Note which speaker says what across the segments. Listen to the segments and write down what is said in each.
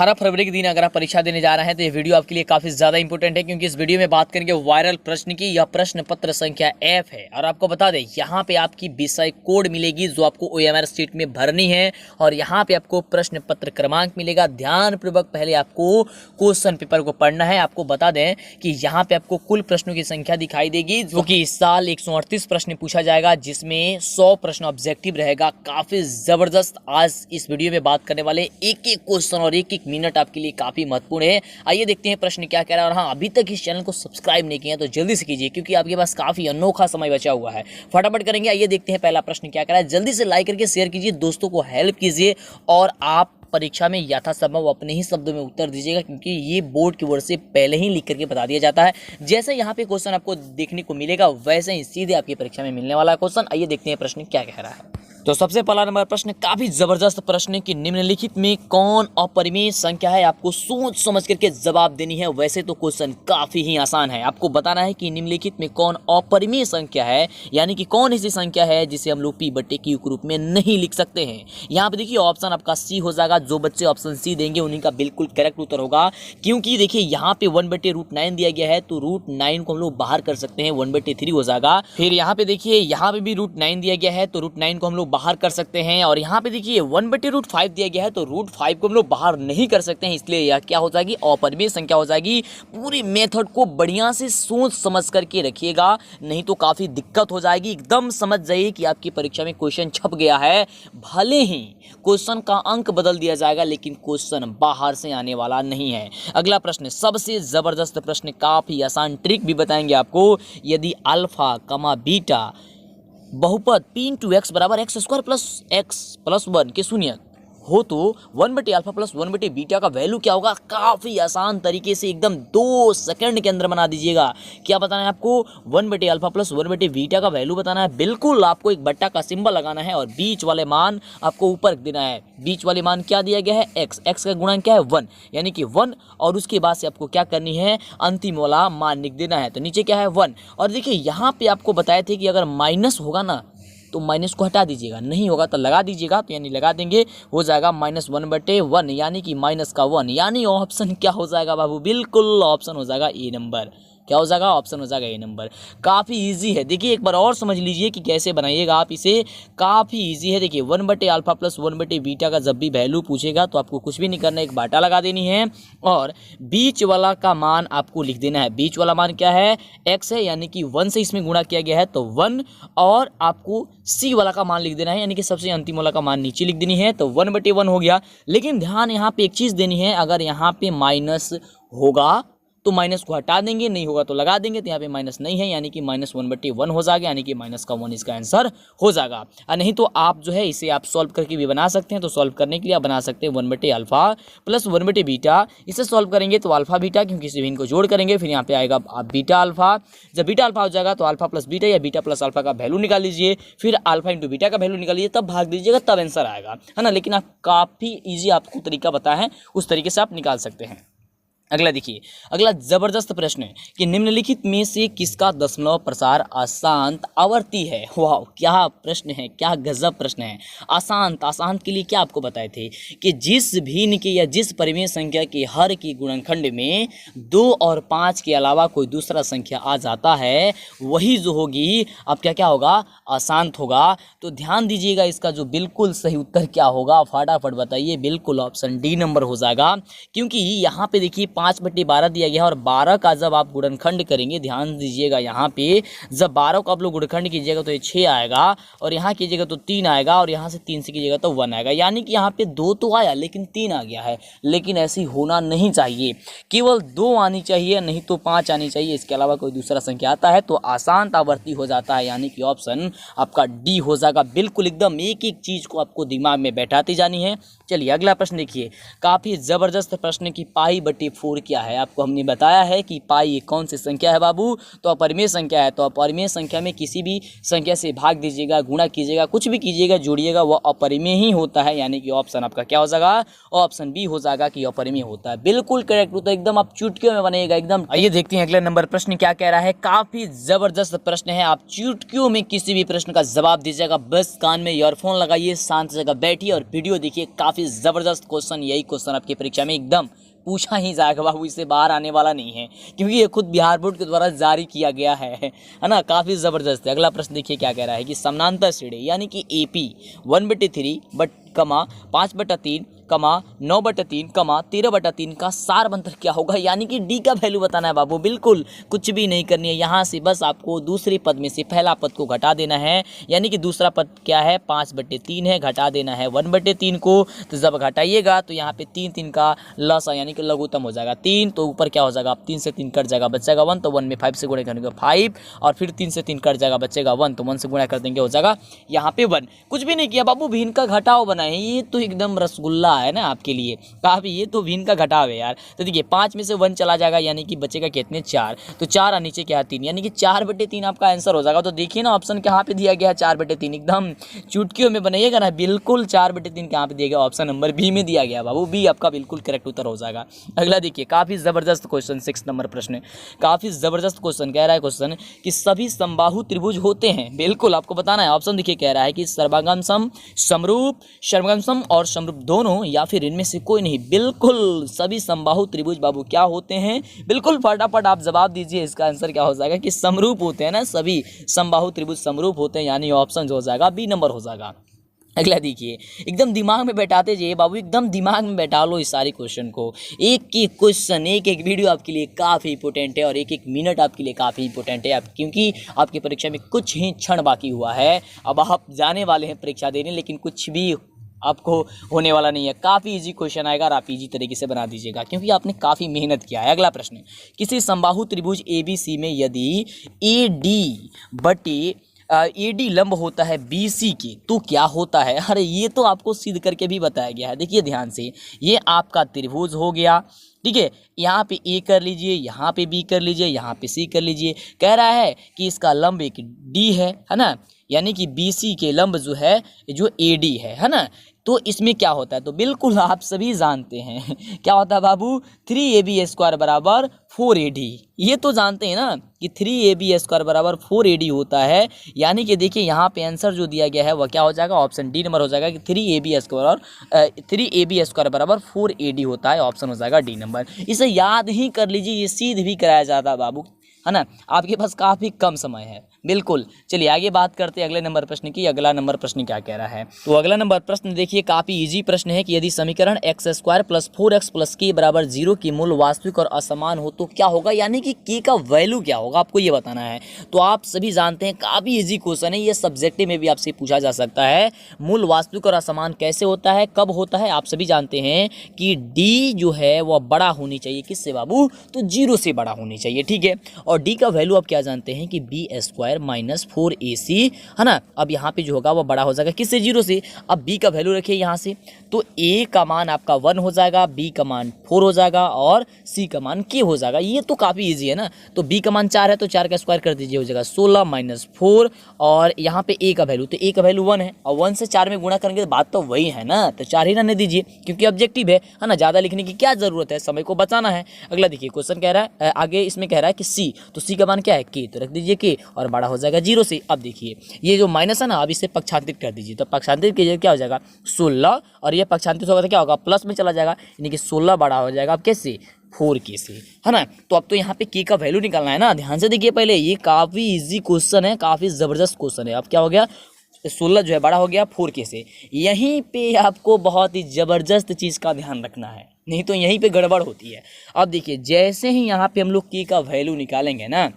Speaker 1: 18 फरवरी के दिन अगर आप परीक्षा देने जा रहे हैं तो ये वीडियो आपके लिए काफी ज्यादा इंपॉर्टेंट है, क्योंकि इस वीडियो में बात करेंगे वायरल प्रश्न की। यह प्रश्न पत्र संख्या F है और आपको बता दें यहाँ पे आपकी विषय कोड मिलेगी जो आपको OMR शीट में भरनी है और यहाँ पे आपको प्रश्न पत्र क्रमांक मिलेगा। ध्यानपूर्वक पहले आपको क्वेश्चन पेपर को पढ़ना है। आपको बता दें कि यहाँ पे आपको कुल प्रश्नों की संख्या दिखाई देगी, जो कि इस साल 138 प्रश्न पूछा जाएगा, जिसमें 100 प्रश्न ऑब्जेक्टिव रहेगा। काफी जबरदस्त आज इस वीडियो में बात करने वाले एक एक क्वेश्चन और एक एक मिनट आपके लिए काफी महत्वपूर्ण है। आइए देखते हैं प्रश्न क्या कह रहा है। और हाँ, अभी तक इस चैनल को सब्सक्राइब नहीं किया तो जल्दी से कीजिए, क्योंकि आपके पास काफी अनोखा समय बचा हुआ है। फटाफट करेंगे। आइए देखते हैं पहला प्रश्न क्या कह रहा है। जल्दी से लाइक करके शेयर कीजिए, दोस्तों को हेल्प कीजिए और आप परीक्षा में यथासंभव अपने ही शब्दों में उत्तर दीजिएगा, क्योंकि ये बोर्ड की ओर से पहले ही लिख करके बता दिया जाता है। जैसे यहाँ पे क्वेश्चन आपको देखने को मिलेगा वैसे ही सीधे आपकी परीक्षा में मिलने वाला क्वेश्चन। आइए देखते हैं प्रश्न क्या कह रहा है। तो सबसे पहला नंबर प्रश्न काफी जबरदस्त प्रश्न है कि निम्नलिखित में कौन अपरिमेय संख्या है। आपको सोच समझ करके जवाब देनी है। वैसे तो क्वेश्चन काफी ही आसान है। आपको बताना है कि निम्नलिखित में कौन अपरिमेय संख्या है, यानी कि कौन ऐसी संख्या है जिसे हम लोग P/Q के रूप में नहीं लिख सकते हैं। यहाँ पे देखिए ऑप्शन आपका सी हो जाएगा। जो बच्चे ऑप्शन सी देंगे उन्हीं का बिल्कुल करेक्ट उत्तर होगा, क्योंकि देखिए यहाँ पे 1/√9 दिया गया है, तो √9 को हम लोग बाहर कर सकते हैं, 1/3 हो जाएगा। फिर यहाँ पे देखिए यहाँ पे भी √9 दिया गया है, तो √9 को हम लोग बाहर कर सकते हैं। और यहाँ पे देखिए 1/√5 दिया गया है, तो √5 को हम लोग बाहर नहीं कर सकते हैं, इसलिए यह क्या हो जाएगी, अपरिमेय संख्या हो जाएगी। पूरी मेथड को बढ़िया से सोच समझ करके रखिएगा, नहीं तो काफी दिक्कत हो जाएगी। एकदम समझ जाइए कि आपकी परीक्षा में क्वेश्चन छप गया है। भले ही क्वेश्चन का अंक बदल दिया जाएगा, लेकिन क्वेश्चन बाहर से आने वाला नहीं है। अगला प्रश्न सबसे जबरदस्त प्रश्न, काफी आसान ट्रिक भी बताएंगे आपको। यदि अल्फा कमा बीटा बहुपद P/X बराबर x² प्लस x+1 के शून्य हो तो 1/α प्लस 1/बीटा का वैल्यू क्या होगा। काफी आसान तरीके से एकदम 2 सेकंड के अंदर बना दीजिएगा। क्या बताना है आपको, 1/α प्लस 1/बीटा का वैल्यू बताना है। बिल्कुल आपको एक बट्टा का सिंबल लगाना है और बीच वाले मान आपको ऊपर देना है। बीच वाले मान क्या दिया गया है, x का गुणन क्या है 1, यानी कि 1। और उसके बाद से आपको क्या करनी है, अंतिम वाला मान लिख देना है। तो नीचे क्या है 1। और देखिए यहाँ पे आपको बताए थे कि अगर माइनस होगा ना तो माइनस को हटा दीजिएगा, नहीं होगा तो लगा दीजिएगा। तो यानी लगा देंगे, हो जाएगा -1/1, यानी कि माइनस का 1, यानी ऑप्शन क्या हो जाएगा बाबू, बिल्कुल ऑप्शन हो जाएगा ए नंबर। क्या हो जाएगा, ऑप्शन हो जाएगा ए नंबर। काफ़ी इजी है। देखिए एक बार और समझ लीजिए कि कैसे बनाइएगा आप इसे। काफ़ी इजी है। देखिए 1/α प्लस 1/बीटा का जब भी वैल्यू पूछेगा तो आपको कुछ भी नहीं करना है, एक बाटा लगा देनी है और बीच वाला का मान आपको लिख देना है। बीच वाला मान क्या है, x है, यानी कि 1 से इसमें गुणा किया गया है तो 1। और आपको c वाला का मान लिख देना है, यानी कि सबसे अंतिम वाला का मान नीचे लिख देनी है, तो 1/1 हो गया। लेकिन ध्यान यहाँ पे एक चीज़ देनी है, अगर यहाँ पे माइनस होगा तो माइनस को हटा देंगे, नहीं होगा तो लगा देंगे। तो यहाँ पे माइनस नहीं है, यानी कि -1/1 हो जाएगा, यानी कि माइनस का 1 इसका आंसर हो जाएगा। और नहीं तो आप जो है इसे आप सॉल्व करके भी बना सकते हैं। तो सॉल्व करने के लिए आप बना सकते हैं 1/α प्लस 1/बीटा। इसे सॉल्व करेंगे तो अल्फा बीटा, क्योंकि इसे इनको जोड़ करेंगे, फिर यहाँ पे आएगा बीटा अल्फा। जब बीटा अल्फा हो जाएगा तो अल्फा प्लस बीटा या बीटा प्लस अल्फा का वैल्यू निकाल लीजिए, फिर अल्फा इंटू बीटा का वैल्यू निकालिए, तब भाग दीजिएगा, तब आंसर आएगा, है ना। लेकिन आप काफ़ी ईजी आपको तरीका पता है, उस तरीके से आप निकाल सकते हैं। अगला देखिए, अगला जबरदस्त प्रश्न है कि निम्नलिखित में से किसका दशमलव प्रसार अशांत आवर्ती है। वाह, क्या प्रश्न है, क्या गजब प्रश्न है। अशांत के लिए क्या आपको बताए थे कि जिस भिन्न के या जिस परिमेय संख्या के हर की गुणनखंड में 2 और 5 के अलावा कोई दूसरा संख्या आ जाता है, वही जो होगी अब क्या होगा, अशांत होगा। तो ध्यान दीजिएगा, इसका जो बिल्कुल सही उत्तर क्या होगा, फटाफट बताइए। बिल्कुल ऑप्शन डी नंबर हो जाएगा, क्योंकि यहाँ पे देखिए 5/12 दिया गया है और 12 का जब आप गुणनखंड करेंगे, ध्यान दीजिएगा यहाँ पे जब 12 को आप लोग गुणनखंड कीजिएगा तो ये 6 आएगा, और यहाँ कीजिएगा तो 3 आएगा, और यहाँ से 3 से कीजिएगा तो 1 आएगा। यानी कि यहाँ पे 2 तो आया लेकिन 3 आ गया है। लेकिन ऐसी होना नहीं चाहिए, केवल 2 आनी चाहिए, नहीं तो 5 आनी चाहिए। इसके अलावा कोई दूसरा संख्या आता है तो अशांत आवर्ती हो जाता है, यानी कि ऑप्शन आपका डी हो जाएगा। बिल्कुल एकदम एक एक चीज को आपको दिमाग में बैठाती जानी है। चलिए अगला प्रश्न देखिए, काफी जबरदस्त प्रश्न की π/4 क्या है। आपको हमने बताया है कि पाई कौन सी संख्या है बाबू, तो अपरिमेय संख्या है। तो अपरिमेय संख्या में किसी भी संख्या से भाग दीजिएगा, गुणा कीजिएगा, कुछ भी कीजिएगा, जोड़िएगा, वह अपरिमेय ही होता है। यानी कि ऑप्शन आपका क्या हो जाएगा, ऑप्शन बी हो जाएगा कि अपरिमेय होता है। बिल्कुल करेक्ट उत्तर, एकदम आप चुटकियों में बनेगा एकदम। आइए देखते हैं अगला नंबर प्रश्न क्या कह रहा है। काफी जबरदस्त प्रश्न है, आप चुटकियों में किसी भी प्रश्न का जवाब दीजिएगा। बस कान में ईयरफोन लगाइए, शांत जगह बैठिए और वीडियो देखिए, काफी काफ़ी ज़बरदस्त क्वेश्चन, यही क्वेश्चन आपकी परीक्षा में एकदम पूछा ही जाएगा बाबू, इससे बाहर आने वाला नहीं है क्योंकि ये खुद बिहार बोर्ड के द्वारा जारी किया गया है ना। काफ़ी ज़बरदस्त है। अगला प्रश्न देखिए क्या कह रहा है कि समानांतर श्रेणी यानी कि AP 1/3 बट 5/3 9/3 13/3 का सार मंत्र क्या होगा, यानी कि डी का वैल्यू बताना है बाबू। बिल्कुल कुछ भी नहीं करनी है यहाँ से, बस आपको दूसरे पद में से पहला पद को घटा देना है, यानी कि दूसरा पद क्या है 5/3 है, घटा देना है 1/3 को। तो जब घटाइएगा तो यहाँ पे 3 का लसा यानी कि लघुत्तम हो जाएगा 3, तो ऊपर क्या हो जाएगा 3 से 3 कट जाएगा, बचेगा 1, तो 1 में 5 से गुणा करेंगे 5, और फिर 3 से 3 कट जाएगा, बचेगा 1, तो 1 से गुणा कर देंगे हो जाएगा यहाँ पे 1। कुछ भी नहीं किया बाबू, भिन्न का घटाव बनाए, ये तो एकदम रसगुल्ला है ना आपके लिए काफ़ी, ये तो भिन्न का घटाव है यार। तो देखिए 5 में से 1 चला जाएगा यानी कि बचेगा कितने 4, तो 4 और नीचे क्या 3, यानी कि 4/3 आपका आंसर हो जाएगा। तो देखिए ना ऑप्शन कहाँ पे दिया गया है 4/3, एकदम चुटकियों में बनाइएगा ना, बिल्कुल 4/3 कहाँ पे दिया गया, ऑप्शन नंबर बी में दिया गया बाबू, बी आपका बिल्कुल करेक्ट उत्तर हो जाएगा। अगला देखिए काफ़ी ज़बरदस्त क्वेश्चन 6 नंबर प्रश्न, काफ़ी ज़बरदस्त क्वेश्चन कह रहा है क्वेश्चन कि सभी समबाहु त्रिभुज होते हैं, बिल्कुल आपको बताना है। ऑप्शन देखिए कह रहा है कि सर्वांगम सम, समरूप, सर्वगम सम और समरूप दोनों, या फिर इनमें से कोई नहीं। बिल्कुल सभी समबाहु त्रिभुज बाबू क्या होते हैं, बिल्कुल फटाफट आप जवाब दीजिए। इसका आंसर क्या हो जाएगा कि समरूप होते हैं ना, सभी समबाहु त्रिभुज समरूप होते हैं, यानी ऑप्शन जो हो जाएगा बी नंबर हो जाएगा। अगला देखिए एकदम दिमाग में बैठाते जाइए बाबू, एकदम दिमाग में बैठा लो इस सारे क्वेश्चन को। एक एक क्वेश्चन, एक एक वीडियो आपके लिए काफ़ी इंपॉर्टेंट है, और एक एक मिनट आपके लिए काफ़ी इंपॉर्टेंट है क्योंकि आपकी परीक्षा में कुछ ही क्षण बाकी हुआ है। अब आप जाने वाले हैं परीक्षा देने, लेकिन कुछ भी आपको होने वाला नहीं है। काफ़ी इजी क्वेश्चन आएगा और आप इजी तरीके से बना दीजिएगा क्योंकि आपने काफ़ी मेहनत किया है। अगला प्रश्न, किसी समबाहु त्रिभुज ABC में यदि AD लंब होता है BC के तो क्या होता है। अरे ये तो आपको सिद्ध करके भी बताया गया है। देखिए ध्यान से, ये आपका त्रिभुज हो गया, ठीक है, यहाँ पे A कर लीजिए, यहाँ पे B कर लीजिए, यहाँ पे C कर लीजिए। कह रहा है कि इसका लंब एक D है ना, यानी कि BC के लंब जो है जो AD है ना। तो इसमें क्या होता है, तो बिल्कुल आप सभी जानते हैं क्या होता है बाबू, 3AB² बराबर 4AD। ये तो जानते हैं ना कि 3AB² बराबर 4AD होता है, यानी कि देखिए यहाँ पे आंसर जो दिया गया है वह क्या हो जाएगा, ऑप्शन डी नंबर हो जाएगा कि 3AB² बराबर 4AD होता है, ऑप्शन हो जाएगा डी नंबर। इसे याद ही कर लीजिए, ये सीध भी कराया जाता है बाबू, है ना, आपके पास काफ़ी कम समय है। बिल्कुल चलिए आगे बात करते हैं अगले नंबर प्रश्न की। अगला नंबर प्रश्न क्या कह रहा है, तो अगला नंबर प्रश्न देखिए काफ़ी इजी प्रश्न है कि यदि समीकरण x² + 4x + k बराबर 0 की मूल वास्तविक और असमान हो तो क्या होगा, यानी कि k का वैल्यू क्या होगा, आपको ये बताना है। तो आप सभी जानते हैं काफ़ी इजी क्वेश्चन है, ये सब्जेक्टिव में भी आपसे पूछा जा सकता है। मूल वास्तविक और असमान कैसे होता है, कब होता है, आप सभी जानते हैं कि d जो है वह बड़ा होनी चाहिए, किससे बाबू, तो 0 से बड़ा होनी चाहिए, ठीक है। और d का वैल्यू आप क्या जानते हैं कि b² - 4ac, है ना। अब यहाँ पे जो होगा वो बड़ा हो जाएगा किससे, 0 से। अब b का वैल्यू रखिए यहाँ से, तो a का मान आपका 1 हो जाएगा, b का मान 4 हो जाएगा और c का मान k हो जाएगा। ये तो काफ़ी इजी है ना। तो b का मान 4 है तो 4 का स्क्वायर कर दीजिए, हो जाएगा 16 - 4, और यहाँ पे a का वैल्यू, तो a का वैल्यू 1 है, और 1 से 4 में गुणा करेंगे तो बात तो वही है ना, तो 4 ही रहने दीजिए क्योंकि ऑब्जेक्टिव है ना, ज़्यादा लिखने की क्या ज़रूरत है, समय को बचाना है। अगला देखिए क्वेश्चन कह रहा है आगे, इसमें कह रहा है कि c, तो c का मान क्या है k, तो रख दीजिए k और बड़ा हो जाएगा 0 से। अब देखिए ये जो माइनस है ना, अब इसे पक्षांतरित कर दीजिए, तो पक्षांतरित कीजिए क्या हो जाएगा 16, और ये पक्षांतरित होगा तो क्या होगा प्लस में चला जाएगा, यानी कि 16 बड़ा हो जाएगा अब कैसे 4k से, है ना। तो अब तो यहाँ पे k का वैल्यू निकालना है ना, ध्यान से देखिए पहले, ये काफ़ी इजी क्वेश्चन है, काफ़ी ज़बरदस्त क्वेश्चन है। अब क्या हो गया, 16 जो है बड़ा हो गया 4k से। यहीं पे आपको बहुत ही ज़बरदस्त चीज़ का ध्यान रखना है, नहीं तो यहीं पे गड़बड़ होती है। अब देखिए जैसे ही यहाँ पे हम लोग k का वैल्यू निकालेंगे ना,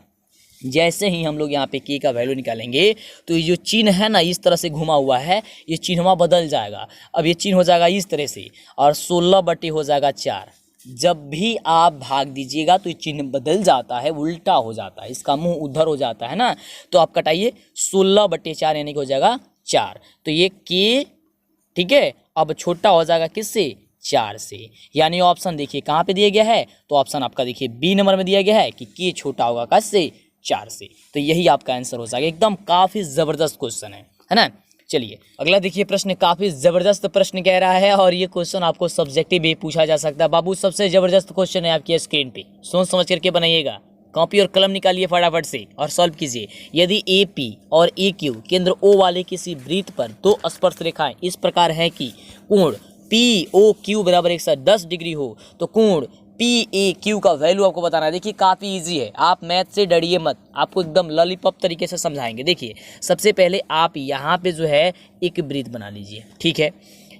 Speaker 1: जैसे ही हम लोग यहाँ पे k का वैल्यू निकालेंगे तो ये जो चिन्ह है ना इस तरह से घुमा हुआ है, ये चिन्हवा बदल जाएगा। अब ये चिन्ह हो जाएगा इस तरह से, और 16 बटे हो जाएगा 4। जब भी आप भाग दीजिएगा तो ये चिन्ह बदल जाता है, उल्टा हो जाता है, इसका मुंह उधर हो जाता है ना। तो आप कटाइए 16 बटे 4 यानी कि हो जाएगा 4, तो ये k, ठीक है, अब छोटा हो जाएगा किससे, 4 से। यानी ऑप्शन देखिए कहाँ पे दिया गया है, तो ऑप्शन आपका देखिए बी नंबर में दिया गया है कि k छोटा होगा किससे, 4 से। तो यही आपका आंसर हो जाएगा। एकदम काफ़ी ज़बरदस्त क्वेश्चन है ना। चलिए अगला देखिए प्रश्न, काफ़ी ज़बरदस्त प्रश्न कह रहा है, और ये क्वेश्चन आपको सब्जेक्टिव भी पूछा जा सकता है बाबू। सबसे ज़बरदस्त क्वेश्चन है आपकी स्क्रीन पे, सोच समझ करके बनाइएगा, कॉपी और कलम निकालिए फटाफट से और सॉल्व कीजिए। यदि AP और AQ केंद्र O वाले किसी वृत्त पर दो स्पर्श रेखाएं इस प्रकार है कि कोण पी ओ क्यू बराबर 110 डिग्री हो तो कोण पी ए क्यू का वैल्यू आपको बताना है। देखिए काफ़ी इजी है, आप मैथ से डरिए मत, आपको एकदम लॉलीपॉप तरीके से समझाएंगे। देखिए सबसे पहले आप यहाँ पे जो है एक वृत्त बना लीजिए, ठीक है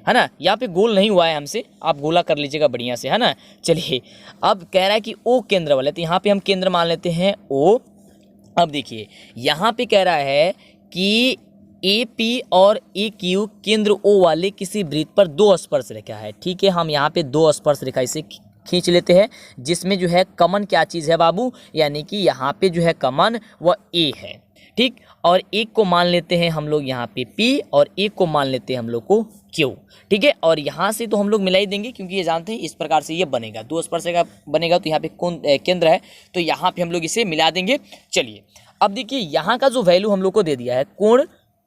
Speaker 1: ना। यहाँ पे गोल नहीं हुआ है हमसे, आप गोला कर लीजिएगा बढ़िया से, है ना। चलिए अब कह रहा है कि ओ केंद्र वाले, तो यहाँ पे हम केंद्र मान लेते हैं ओ। अब देखिए यहाँ पे कह रहा है कि ए पी और ए क्यू केंद्र ओ वाले किसी वृत्त पर दो स्पर्श रेखा है, ठीक है। हम यहाँ पे दो स्पर्श रेखा इसे खींच लेते हैं, जिसमें जो है कमन क्या चीज़ है बाबू, यानी कि यहाँ पे जो है कमन वह ए है, ठीक। और एक को मान लेते हैं हम लोग यहाँ पे P और एक को मान लेते हैं हम लोग को Q, ठीक है। और यहाँ से तो हम लोग मिला ही देंगे क्योंकि ये जानते हैं इस प्रकार से ये बनेगा, दो स्पर्श रेखा बनेगा, तो यहाँ पे कौन केंद्र है तो यहाँ पे हम लोग इसे मिला देंगे। चलिए अब देखिए यहाँ का जो वैल्यू हम लोग को दे दिया है कोण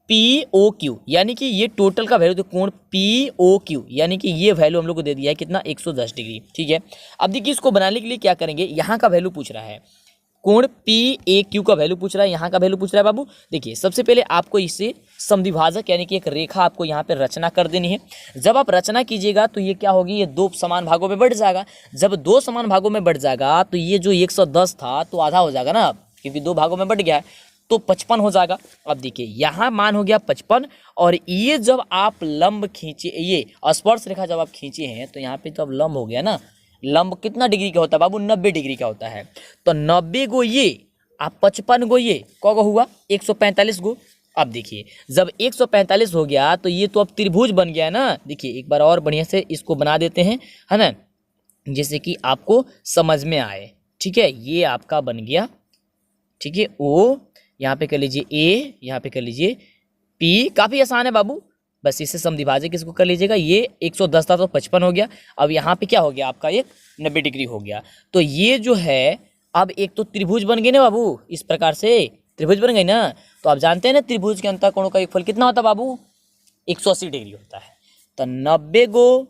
Speaker 1: POQ, यानी कि ये टोटल का वैल्यू, तो कोण POQ यानी कि ये वैल्यू हम लोग को दे दिया है कितना 110 डिग्री, ठीक है। अब देखिए इसको बनाने के लिए क्या करेंगे, यहाँ का वैल्यू पूछ रहा है, कोण PAQ का वैल्यू पूछ रहा है, यहाँ का वैल्यू पूछ रहा है बाबू। देखिए सबसे पहले आपको इसे समद्विभाजक यानी कि एक रेखा आपको यहाँ पे रचना कर देनी है। जब आप रचना कीजिएगा तो ये क्या होगी, ये दो समान भागों में बढ़ जाएगा। जब दो समान भागों में बढ़ जाएगा तो ये जो 110 था तो आधा हो जाएगा ना, क्योंकि दो भागों में बढ़ गया है तो 55 हो जाएगा। अब देखिए यहाँ मान हो गया 55, और ये जब आप लंब खींचे, ये स्पर्श रेखा जब आप खींचे हैं तो यहाँ पे तो अब लंब हो गया ना। लंब कितना डिग्री का होता है बाबू, 90 डिग्री का होता है। तो 90 गो ये आप 55 गो ये को हुआ 145 गो। अब देखिए जब 145 हो गया तो ये तो अब त्रिभुज बन गया ना। देखिए एक बार और बढ़िया से इसको बना देते हैं, है ना, जैसे कि आपको समझ में आए, ठीक है। ये आपका बन गया, ठीक है, ओ यहाँ पे कर लीजिए ए, यहाँ पे कर लीजिए पी, काफ़ी आसान है बाबू, बस इसे समद्विभाजक इसको कर लीजिएगा। ये 110 था तो 55 हो गया। अब यहाँ पे क्या हो गया आपका, ये 90 डिग्री हो गया। तो ये जो है अब एक तो त्रिभुज बन गए ना बाबू, इस प्रकार से त्रिभुज बन गई ना। तो आप जानते हैं ना त्रिभुज के अंतःकोणों का योगफल कितना होता है बाबू, 180 डिग्री होता है। तो 90 गो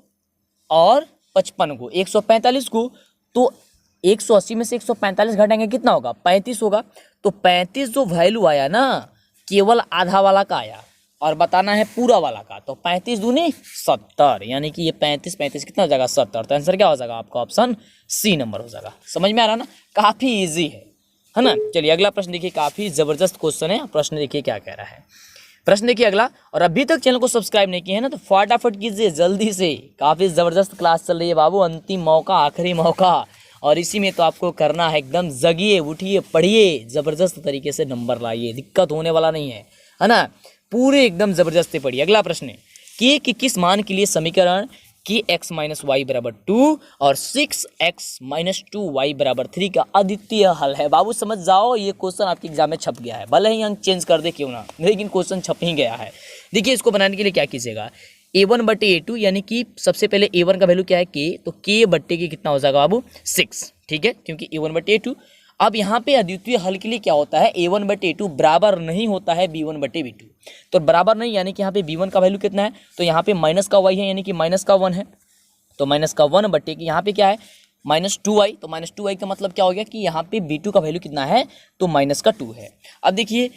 Speaker 1: और 55 गो 145 गो, तो 180 में से 145 घटाएंगे कितना होगा, 35 होगा। तो 35 जो वैल्यू आया ना केवल आधा वाला का आया, और बताना है पूरा वाला का। तो 35 दूनी 70, यानी कि ये 35 कितना हो जाएगा 70। तो आंसर क्या हो जाएगा आपका, ऑप्शन सी नंबर हो जाएगा। समझ में आ रहा ना, काफ़ी ईजी है ना। चलिए अगला प्रश्न देखिए, काफ़ी ज़बरदस्त क्वेश्चन है। प्रश्न देखिए क्या कह रहा है, प्रश्न देखिए अगला। और अभी तक चैनल को सब्सक्राइब नहीं किए हैं ना तो फटाफट कीजिए जल्दी से, काफ़ी ज़बरदस्त क्लास चल रही है बाबू, अंतिम मौका, आखिरी मौका, और इसी में तो आपको करना है एकदम जगिए, उठिए, पढ़िए, ज़बरदस्त तरीके से नंबर लाइए, दिक्कत होने वाला नहीं है ना, पूरे एकदम ज़बरदस्ती पढ़िए। अगला प्रश्न है कि किस मान के लिए समीकरण कि x माइनस वाई बराबर 2 और 6x माइनस 2y बराबर 3 का अद्वितीय हल है। बाबू समझ जाओ, ये क्वेश्चन आपके एग्जाम में छप गया है, भले ही अंक चेंज कर दे क्यों ना, लेकिन क्वेश्चन छप ही गया है। देखिए इसको बनाने के लिए क्या कीजिएगा, a1/a2 यानी कि सबसे पहले a1 का वैल्यू क्या है k, तो k बट्टे के कितना हो जाएगा बाबू 6, ठीक है, क्योंकि a1/a2। अब यहाँ पे अद्वितीय हल के लिए क्या होता है, a1/a2 बराबर नहीं होता है b1/b2। तो बराबर नहीं यानी कि यहाँ पे b1 का वैल्यू कितना है, तो यहाँ पे माइनस का y है यानी कि माइनस का 1 है, तो माइनस का 1 बट्टे की यहाँ पे क्या है माइनस 2y, तो माइनस 2y का मतलब क्या हो गया कि यहाँ पे b2 का वैल्यू कितना है, तो माइनस का 2 है। अब देखिए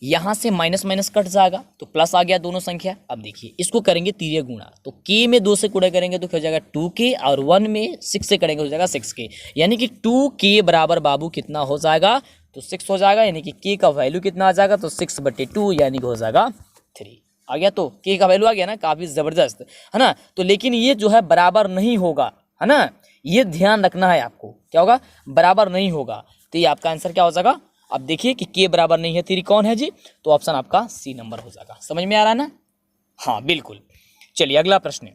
Speaker 1: यहाँ से माइनस माइनस कट जाएगा तो प्लस आ गया दोनों संख्या। अब देखिए इसको करेंगे तीय गुणा, तो k में 2 से गुणा करेंगे तो क्या हो जाएगा 2k, और 1 में 6 से करेंगे हो जाएगा 6k, यानी कि 2k बराबर बाबू कितना हो जाएगा, तो 6 हो जाएगा, यानी कि k का वैल्यू कितना आ जाएगा, तो 6/2 यानी कि हो जाएगा 3 आ गया। तो k का वैल्यू आ गया ना, काफ़ी ज़बरदस्त है ना। तो लेकिन ये जो है बराबर नहीं होगा, है ना, ये ध्यान रखना है आपको, क्या होगा बराबर नहीं होगा। तो ये आपका आंसर क्या हो जाएगा, अब देखिए कि k बराबर नहीं है 3 कौन है जी, तो ऑप्शन आपका सी नंबर हो जाएगा। समझ में आ रहा है ना, हाँ बिल्कुल। चलिए अगला प्रश्न,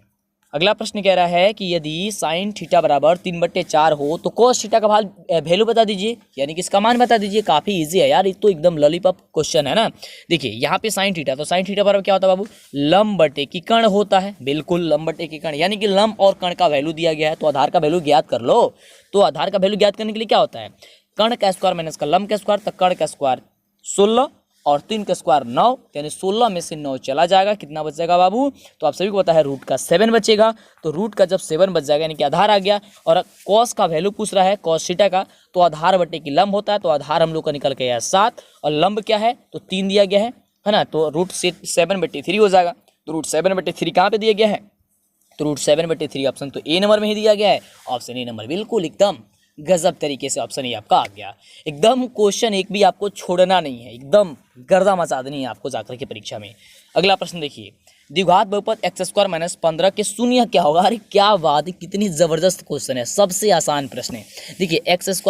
Speaker 1: अगला प्रश्न कह रहा है कि यदि साइन थीटा बराबर 3/4 हो तो कोस थीटा का वैल्यू बता दीजिए, यानी कि इसका मान बता दीजिए। काफ़ी इजी है यार, ये तो एकदम लॉलीपॉप क्वेश्चन है ना। देखिए यहाँ पे साइन थीटा, तो साइन थीटा बराबर क्या होता है बाबू, लंब बटे की कर्ण होता है, बिल्कुल लंब बटे की कर्ण, यानी कि लंब और कर्ण का वैल्यू दिया गया है तो आधार का वैल्यू ज्ञात कर लो। तो आधार का वैल्यू ज्ञात करने के लिए क्या होता है, कर्ण का स्क्वायर माइनस का लंब का स्क्वायर, तो कर्ण का स्क्वायर 16 और 3 का स्क्वायर 9, यानी 16 में से 9 चला जाएगा, कितना बचेगा बाबू, तो आप सभी को पता है रूट का 7 बचेगा। तो रूट का जब 7 बच जाएगा यानी कि आधार आ गया, और कॉस का वैल्यू पूछ रहा है कॉस थीटा का, तो आधार बटे की लंब होता है, तो आधार हम लोग का निकल के आया 7 और लंब क्या है तो 3 दिया गया है ना, तो रूट 7/3 हो जाएगा। तो रूट 7/3 कहाँ पे दिया गया है, तो √7/3 ऑप्शन तो ए नंबर में ही दिया गया है। ऑप्शन ए नंबर बिल्कुल एकदम गजब तरीके से ऑप्शन ए आपका आ गया। एकदम क्वेश्चन एक भी आपको छोड़ना नहीं है, एकदम गर्दा मचा देनी है आपको जाकर के परीक्षा में। अगला प्रश्न देखिए, द्विघात बहुपद x² - 15 के शून्य क्या होगा। अरे क्या बात है, कितनी जबरदस्त क्वेश्चन है, सबसे आसान प्रश्न है। देखिए x²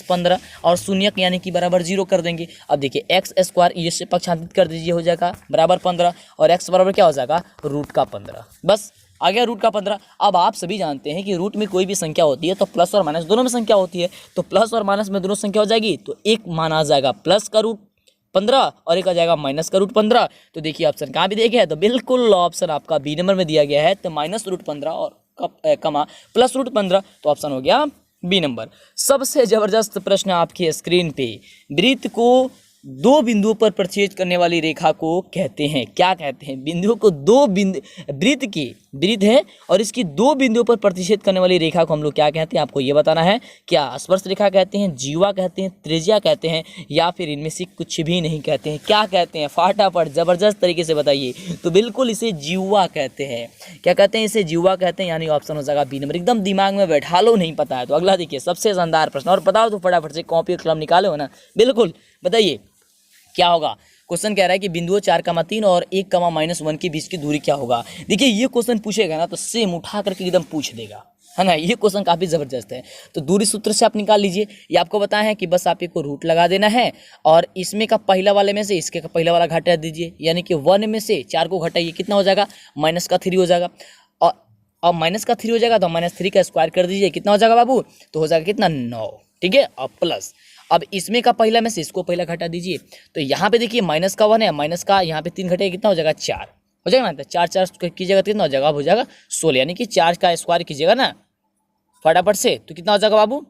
Speaker 1: - 15 और शून्य यानी कि बराबर 0 कर देंगे। अब देखिए x² ये से पक्षांतरित कर दीजिए, हो जाएगा बराबर 15 और x बराबर क्या हो जाएगा √15। बस आ गया √15। अब आप सभी जानते हैं कि रूट में कोई भी संख्या होती है तो प्लस और माइनस दोनों में संख्या होती है, तो प्लस और माइनस में दोनों संख्या हो जाएगी, तो एक माना जाएगा प्लस का √15 और एक आ जाएगा माइनस का √15। तो देखिए ऑप्शन कहाँ भी दिया गया है, तो बिल्कुल ऑप्शन आपका बी नंबर में दिया गया है, तो -√15 और कमा प्लस √15, तो ऑप्शन हो गया बी नंबर। सबसे जबरदस्त प्रश्न आपकी स्क्रीन पे, वृत्त को दो बिंदुओं पर प्रतिच्छेद करने वाली रेखा को कहते हैं, क्या कहते हैं। बिंदुओं को दो बिंदु, वृत्त है और इसकी दो बिंदुओं पर प्रतिच्छेद करने वाली रेखा को हम लोग क्या कहते हैं, आपको ये बताना है। क्या स्पर्श रेखा कहते हैं, जीवा कहते हैं, त्रिज्या कहते हैं, या फिर इनमें से कुछ भी नहीं कहते हैं, क्या कहते हैं, फटाफट जबरदस्त तरीके से बताइए। तो बिल्कुल इसे जीवा कहते हैं। क्या कहते हैं, इसे जीवा कहते हैं, यानी ऑप्शन हो जाएगा बी नंबर। एकदम दिमाग में बैठा लो, नहीं पता है तो अगला देखिए, सबसे शानदार प्रश्न, और बताओ तो फटाफट से कॉपी और कलम निकाले हो ना, बिल्कुल बताइए क्या होगा। क्वेश्चन कह रहा है कि बिंदुओं 4,3 और 1,-1 के बीच की दूरी क्या होगा। देखिए ये क्वेश्चन पूछेगा ना तो सेम उठा करके एकदम पूछ देगा, है ना। ये क्वेश्चन काफ़ी ज़बरदस्त है। तो दूरी सूत्र से आप निकाल लीजिए। ये आपको बताया है कि बस आप एक को रूट लगा देना है और इसमें का पहला वाले में से इसके का पहला वाला घटा दीजिए, यानी कि 1 में से 4 को घटाइए, कितना हो जाएगा, -3 हो जाएगा। और -3 हो जाएगा तो -3 का स्क्वायर कर दीजिए, कितना हो जाएगा बाबू, तो हो जाएगा कितना, 9। ठीक है, और प्लस अब इसमें का पहला में से इसको पहला घटा दीजिए। तो यहाँ पे देखिए माइनस का 1 है, माइनस का यहाँ पे 3 घटेगा, कितना हो जाएगा, 4 हो जाएगा ना। तो 4 कीजिएगा तो कितना हो जाएगा, अब हो जाएगा 16, यानी कि 4 का स्क्वायर कीजिएगा ना फटाफट से तो कितना हो जाएगा बाबू,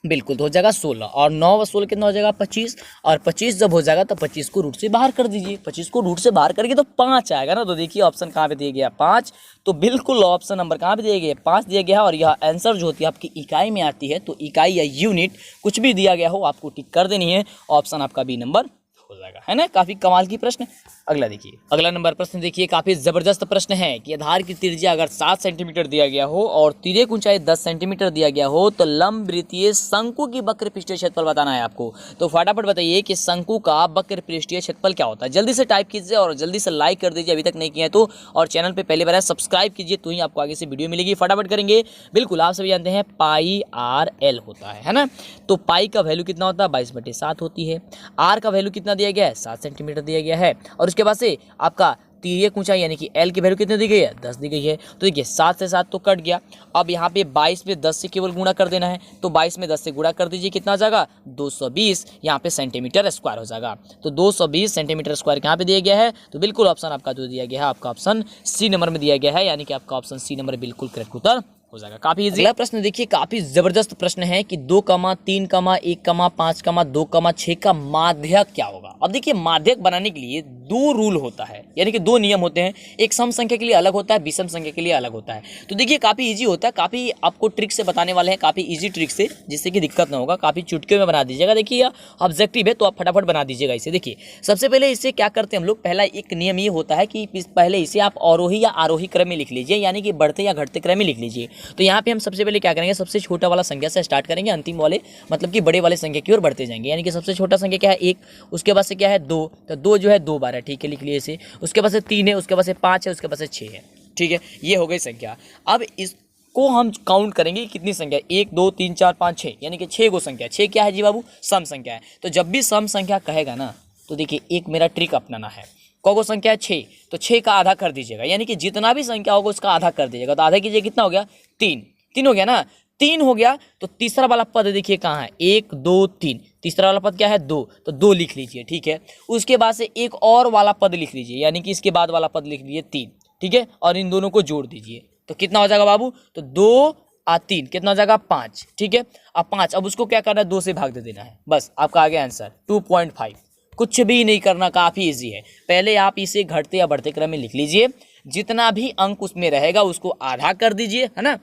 Speaker 1: बिल्कुल तो हो जाएगा 16, और 9 और 16 कितना हो जाएगा, 25, और 25 जब हो जाएगा तो 25 को रूट से बाहर कर दीजिए। 25 को रूट से बाहर करके तो 5 आएगा ना। तो देखिए ऑप्शन कहाँ पे दिया गया, 5। तो बिल्कुल ऑप्शन नंबर कहाँ पे दिया गया, 5 दिया गया है। और यह आंसर जो होती है आपकी इकाई में आती है, तो इकाई या यूनिट कुछ भी दिया गया हो आपको टिक कर देनी है, ऑप्शन आपका बी नंबर हो जाएगा, है ना। काफी कमाल की प्रश्न। अगला देखिए, अगला नंबर प्रश्न देखिए, काफी जबरदस्त प्रश्न है कि आधार की त्रिज्या अगर 7 सेंटीमीटर दिया गया हो और तिर्यक ऊंचाई 10 सेंटीमीटर दिया गया हो तो लंब वृत्तीय शंकु की वक्र पृष्ठीय क्षेत्रफल बताना है आपको। तो फटाफट बताइए कि शंकु का वक्र पृष्ठीय क्षेत्रफल क्या होता है। जल्दी से टाइप कीजिए और जल्दी से लाइक कर दीजिए अभी तक नहीं किया है तो, और चैनल पर पहली बार सब्सक्राइब कीजिए, तो ही आपको आगे से वीडियो मिलेगी। फटाफट करेंगे। बिल्कुल आप सभी जानते हैं πr/l होता है ना। तो पाई का वैल्यू कितना होता है, 22/7 होती है। आर का वैल्यू कितना दिया गया है, 7 सेंटीमीटर दिया गया है। और उसके बाद से आपका तिर्यक ऊंचाई यानी कि एल की वैल्यू कितनी दी गई है, 10 दी गई है। तो देखिए 7 से 7 तो कट गया। अब यहाँ पे 22 में 10 से केवल गुणा कर देना है, तो 22 में 10 से गुणा कर दीजिए, कितना हो जाएगा, 220 यहाँ पे सेंटीमीटर स्क्वायर हो जाएगा। तो 220 सेंटीमीटर स्क्वायर यहाँ पे दिया गया है। तो बिल्कुल ऑप्शन आपका जो दिया गया है, आपका ऑप्शन सी नंबर में दिया गया है, यानी कि आपका ऑप्शन सी नंबर बिल्कुल करेक्ट उत्तर हो जाएगा। काफी इजी। अगला प्रश्न देखिए, काफी जबरदस्त प्रश्न है कि 2, 3, 1, 5, 2, 6 का माध्यक क्या होगा। अब देखिए माध्यक बनाने के लिए 2 रूल होता है, यानी कि 2 नियम होते हैं। एक सम संख्या के लिए अलग होता है, विषम संख्या के लिए अलग होता है। तो देखिए काफी इजी होता है, काफी आपको ट्रिक से बताने वाले हैं, काफी इजी ट्रिक से, जिससे कि दिक्कत ना होगा। काफी चुटकियों में बना दीजिएगा। देखिए ऑब्जेक्टिव है तो आप फटाफट बना दीजिएगा इसे। देखिए सबसे पहले इसे क्या करते हैं हम लोग, पहला एक नियम ये होता है कि पहले इसे आप अवरोही या आरोही क्रम में लिख लीजिए, यानी कि बढ़ते या घटते क्रम में लिख लीजिए। तो यहाँ पे हम सबसे पहले क्या करेंगे, सबसे छोटा वाला संख्या से स्टार्ट करेंगे, अंतिम वाले मतलब कि बड़े वाले संख्या की ओर बढ़ते जाएंगे। यानी कि सबसे छोटा संख्या क्या है, 1, उसके बाद से क्या है 2, तो 2 जो है 2 बार है, ठीक है, लिख लिए इसे। उसके बाद से 3 है, उसके बाद से 5 है, उसके बाद से 6 है, ठीक है, ये हो गई संख्या। अब इसको हम काउंट करेंगे कितनी संख्या, 1, 2, 3, 4, 5, 6, यानी कि 6 को संख्या। 6 क्या है जी बाबू, सम संख्या है। तो जब भी सम संख्या कहेगा ना, तो देखिए एक मेरा ट्रिक अपनाना है। को संख्या है 6, तो 6 का आधा कर दीजिएगा, यानी कि जितना भी संख्या होगा उसका आधा कर दीजिएगा। तो आधा कीजिए, कितना हो गया, 3 हो गया ना। 3 हो गया तो तीसरा वाला पद देखिए कहाँ है, 1, 2, 3, तीसरा वाला पद क्या है 2, तो 2 लिख लीजिए, ठीक है। उसके बाद से एक और वाला पद लिख लीजिए, यानी कि इसके बाद वाला पद लिख लीजिए 3, ठीक है, और इन दोनों को जोड़ दीजिए। तो कितना हो जाएगा बाबू, तो 2 और 3 कितना हो जाएगा, 5, ठीक है। अब 5, अब उसको क्या करना है, 2 से भाग दे देना है, बस आपका आ गया आंसर 2.5। कुछ भी नहीं करना, काफ़ी इजी है। पहले आप इसे घटते या बढ़ते क्रम में लिख लीजिए, जितना भी अंक उसमें रहेगा उसको आधा कर दीजिए, है ना।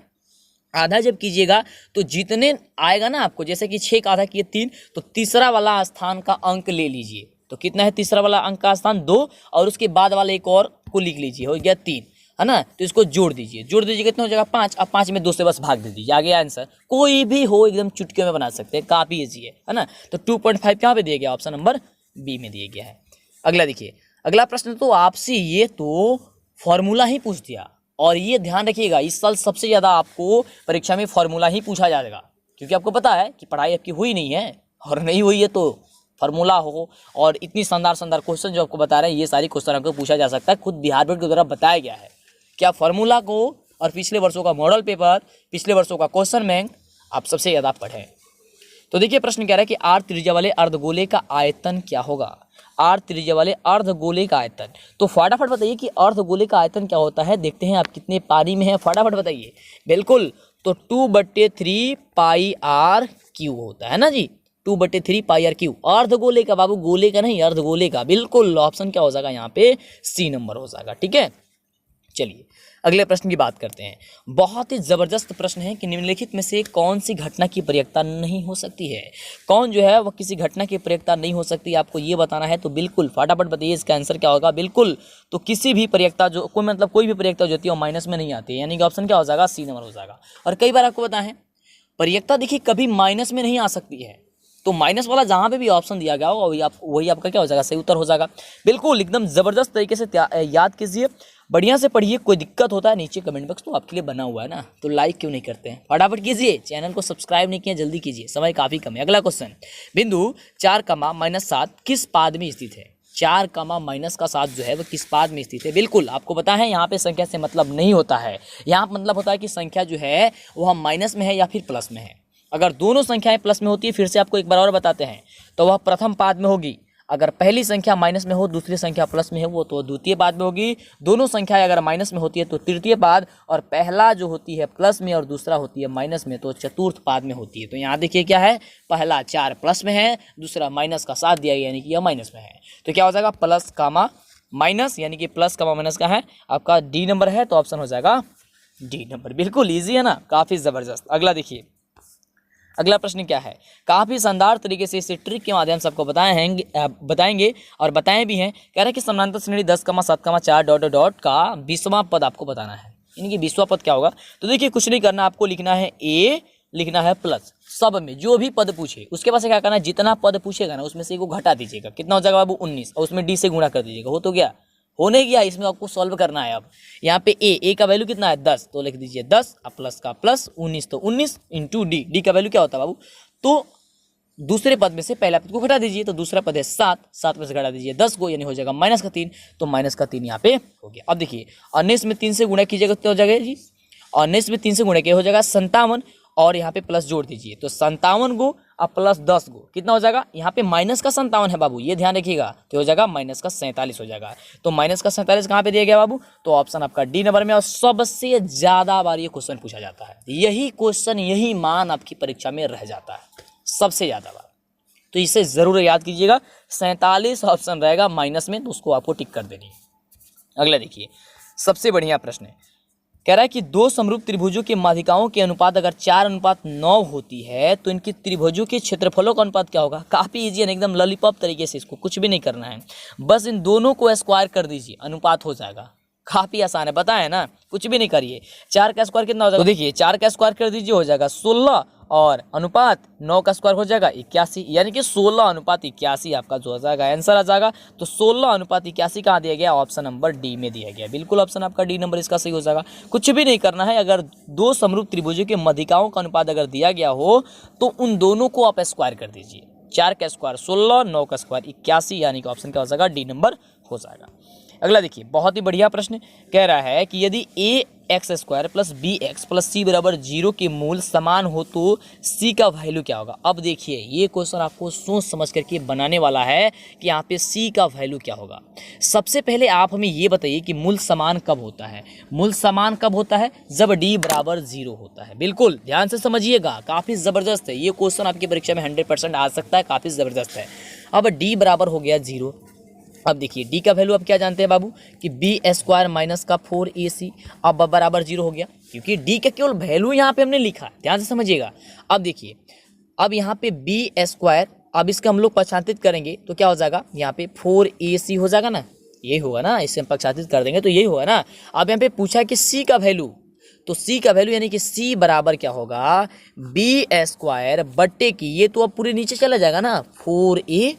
Speaker 1: आधा जब कीजिएगा तो जितने आएगा ना आपको, जैसे कि 6 का आधा किए 3, तो तीसरा वाला स्थान का अंक ले लीजिए। तो कितना है तीसरा वाला अंक का स्थान, 2, और उसके बाद वाला एक और को लिख लीजिए, हो गया 3, है ना, तो इसको जोड़ दीजिए, कितना हो जाएगा 5। अब 5 में 2 से बस भाग दे दीजिए, आ गया आंसर। कोई भी हो एकदम चुटकियों में बना सकते हैं, काफ़ी ईजी है ना। तो 2.5 कहाँ पे दिया गया, ऑप्शन नंबर बी में दिया गया है। अगला देखिए, अगला प्रश्न तो आपसे ये तो फॉर्मूला ही पूछ दिया, और ये ध्यान रखिएगा इस साल सबसे ज़्यादा आपको परीक्षा में फॉर्मूला ही पूछा जाएगा, क्योंकि आपको पता है कि पढ़ाई आपकी हुई नहीं है, और नहीं हुई है तो फार्मूला हो और इतनी शानदार क्वेश्चन जो आपको बता रहे हैं, ये सारी क्वेश्चन आपको पूछा जा सकता है। खुद बिहार बोर्ड के द्वारा बताया गया है क्या फार्मूला को और पिछले वर्षों का मॉडल पेपर, पिछले वर्षों का क्वेश्चन बैंक आप सबसे ज़्यादा पढ़ें। तो देखिए प्रश्न कह रहा है कि r त्रिज्या वाले अर्धगोले का आयतन क्या होगा, r त्रिज्या वाले अर्धगोले का आयतन। तो फटाफट बताइए कि अर्धगोले का आयतन क्या होता है, देखते हैं आप कितने पानी में हैं, फटाफट बताइए। बिल्कुल, तो 2/3 पाई r क्यूब होता है ना जी, 2/3 पाई r क्यूब। अर्धगोले का बाबू, गोले का नहीं, अर्धगोले का। बिल्कुल, ऑप्शन क्या हो जाएगा यहाँ पे, सी नंबर हो जाएगा। ठीक है, चलिए अगले प्रश्न की बात करते हैं। बहुत ही जबरदस्त प्रश्न है कि निम्नलिखित में से कौन सी घटना की प्रयोक्ता नहीं हो सकती है। कौन जो है वह किसी घटना की प्रयोक्ता नहीं हो सकती, आपको ये बताना है। तो बिल्कुल फटाफट बताइए इसका आंसर क्या होगा। बिल्कुल, तो किसी भी प्रयोक्ता जो कोई भी प्रयोक्ता जो होती है वो माइनस में नहीं आती है, यानी कि ऑप्शन क्या हो जाएगा, सी नंबर हो जाएगा। और कई बार आपको पता है प्रयोक्ता देखिए कभी माइनस में नहीं आ सकती है, तो माइनस वाला जहाँ पे भी ऑप्शन दिया गया हो वही आपका क्या हो जाएगा, सही उत्तर हो जाएगा। बिल्कुल एकदम ज़बरदस्त तरीके से याद कीजिए, बढ़िया से पढ़िए। कोई दिक्कत होता है नीचे कमेंट बॉक्स तो आपके लिए बना हुआ है ना, तो लाइक क्यों नहीं करते हैं, फटाफट कीजिए। चैनल को सब्सक्राइब नहीं किया, जल्दी कीजिए, समय काफ़ी कम है। अगला क्वेश्चन, बिंदु 4, किस पाद में स्थित है। 4, जो है वो किस पाद में स्थित है। बिल्कुल आपको पता है यहाँ पे संख्या से मतलब नहीं होता है, यहाँ मतलब होता है कि संख्या जो है वो हम माइनस में है या फिर प्लस में है। अगर दोनों संख्याएं प्लस में होती है, फिर से आपको एक बार और बताते हैं, तो वह प्रथम पाद में होगी। अगर पहली संख्या माइनस में हो, दूसरी संख्या प्लस में है, वो तो द्वितीय पाद में होगी। दोनों संख्याएं अगर माइनस में होती है तो तृतीय पाद, और पहला जो होती है प्लस में और दूसरा होती है माइनस में तो चतुर्थ पाद में होती है। तो यहाँ देखिए क्या है, पहला 4 प्लस में है, दूसरा माइनस का साथ दिया यानी कि यह माइनस में है। तो क्या हो जाएगा, प्लस कामा माइनस, यानी कि प्लस कामा माइनस का है आपका डी नंबर है, तो ऑप्शन हो जाएगा डी नंबर। बिल्कुल ईजी है ना, काफ़ी ज़बरदस्त। अगला देखिए, अगला प्रश्न क्या है, काफ़ी शानदार तरीके से इसे ट्रिक के माध्यम से आपको बताएंगे और बताएं भी हैं। कह रहे हैं कि समानांतर श्रेणी 10,7,4 डॉट डॉट का 20वां पद आपको बताना है, यानी कि 20वां पद क्या होगा। तो देखिए कुछ नहीं करना, आपको लिखना है ए, लिखना है प्लस, सब में जो भी पद पूछे उसके पास क्या करना है, जितना पद पूछेगा ना उसमें से को घटा दीजिएगा। कितना हो जाएगा बाबू, 19, और उसमें डी से गुणा कर दीजिएगा। हो तो गया, होने गया। इसमें आपको सॉल्व करना है। अब यहाँ पे ए का वैल्यू कितना है 10, तो लिख दीजिए 10, अब प्लस का प्लस 19, तो 19 इंटू डी का वैल्यू क्या होता है बाबू, तो दूसरे पद में से पहला पद को घटा दीजिए, तो दूसरा पद है 7 में से घटा दीजिए 10 को, यानी हो जाएगा माइनस का 3, तो माइनस का 3 यहाँ पे हो गया। अब देखिए 19 में 3 से गुणा कीजिएगा तो हो जाएगा जी, 19 में 3 से गुणा किया हो जाएगा 57, और यहाँ पे प्लस जोड़ दीजिए, तो 57 को अब प्लस 10 को कितना हो जाएगा, यहाँ पे माइनस का 57 है बाबू, ये ध्यान रखिएगा, तो हो जाएगा माइनस का 47 हो जाएगा। तो माइनस का 47 कहाँ पे दिया गया बाबू, तो ऑप्शन आपका डी नंबर में। और सबसे ज़्यादा बार ये क्वेश्चन पूछा जाता है, यही क्वेश्चन यही मान आपकी परीक्षा में रह जाता है सबसे ज़्यादा बार, तो इसे ज़रूर याद कीजिएगा। 47 ऑप्शन रहेगा माइनस में, तो उसको आपको टिक कर देनी है। अगला देखिए, सबसे बढ़िया प्रश्न है, कह रहा है कि दो समरूप त्रिभुजों के माध्यिकाओं के अनुपात अगर 4:9 होती है तो इनकी त्रिभुजों के क्षेत्रफलों का अनुपात क्या होगा। काफ़ी इजी है, एकदम लॉलीपॉप तरीके से, इसको कुछ भी नहीं करना है, बस इन दोनों को स्क्वायर कर दीजिए, अनुपात हो जाएगा। काफ़ी आसान है, पता है ना, कुछ भी नहीं करिए। 4 का स्क्वायर कितना हो जाएगा, तो देखिए 4 का स्क्वायर कर दीजिए, हो जाएगा 16, और अनुपात 9 का स्क्वायर हो जाएगा 81, यानी कि 16:81 आपका जो हो जाएगा आंसर आ जाएगा। तो 16:81 कहाँ दिया गया, ऑप्शन नंबर डी में दिया गया। बिल्कुल ऑप्शन आपका डी नंबर इसका सही हो जाएगा। कुछ भी नहीं करना है, अगर दो समरूप त्रिभुजों के माध्यिकाओं का अनुपात अगर दिया गया हो तो उन दोनों को आप स्क्वायर कर दीजिए। 4 का स्क्वायर 16, 9 का स्क्वायर 81, यानी कि ऑप्शन क्या हो जाएगा, डी नंबर हो जाएगा। अगला देखिए, बहुत ही बढ़िया प्रश्न कह रहा है कि यदि ax² + bx + c = 0 के मूल समान हो तो c का वैल्यू क्या होगा। अब देखिए ये क्वेश्चन आपको सोच समझ करके बनाने वाला है कि यहाँ पे c का वैल्यू क्या होगा। सबसे पहले आप हमें ये बताइए कि मूल समान कब होता है। मूल समान कब होता है, जब d = 0 होता है। बिल्कुल ध्यान से समझिएगा, काफ़ी ज़बरदस्त है ये क्वेश्चन, आपकी परीक्षा में 100% आ सकता है, काफ़ी ज़बरदस्त है। अब d बराबर हो गया 0। अब देखिए d का वैल्यू आप क्या जानते हैं बाबू कि b² - का 4ac, अब बराबर 0 हो गया, क्योंकि d का केवल वैल्यू यहाँ पे हमने लिखा, ध्यान से समझिएगा। अब देखिए, अब यहाँ पे b², अब इसका हम लोग पक्षांतरित करेंगे तो क्या हो जाएगा, यहाँ पे 4ac हो जाएगा ना, यही होगा ना, इससे हम पक्षातीत कर देंगे तो यही होगा ना। अब यहाँ पे पूछा कि सी का वैल्यू, तो सी का वैल्यू यानी कि सी बराबर क्या होगा, बी स्क्वायर बट्टे की, ये तो अब पूरे नीचे चला जाएगा ना 4a,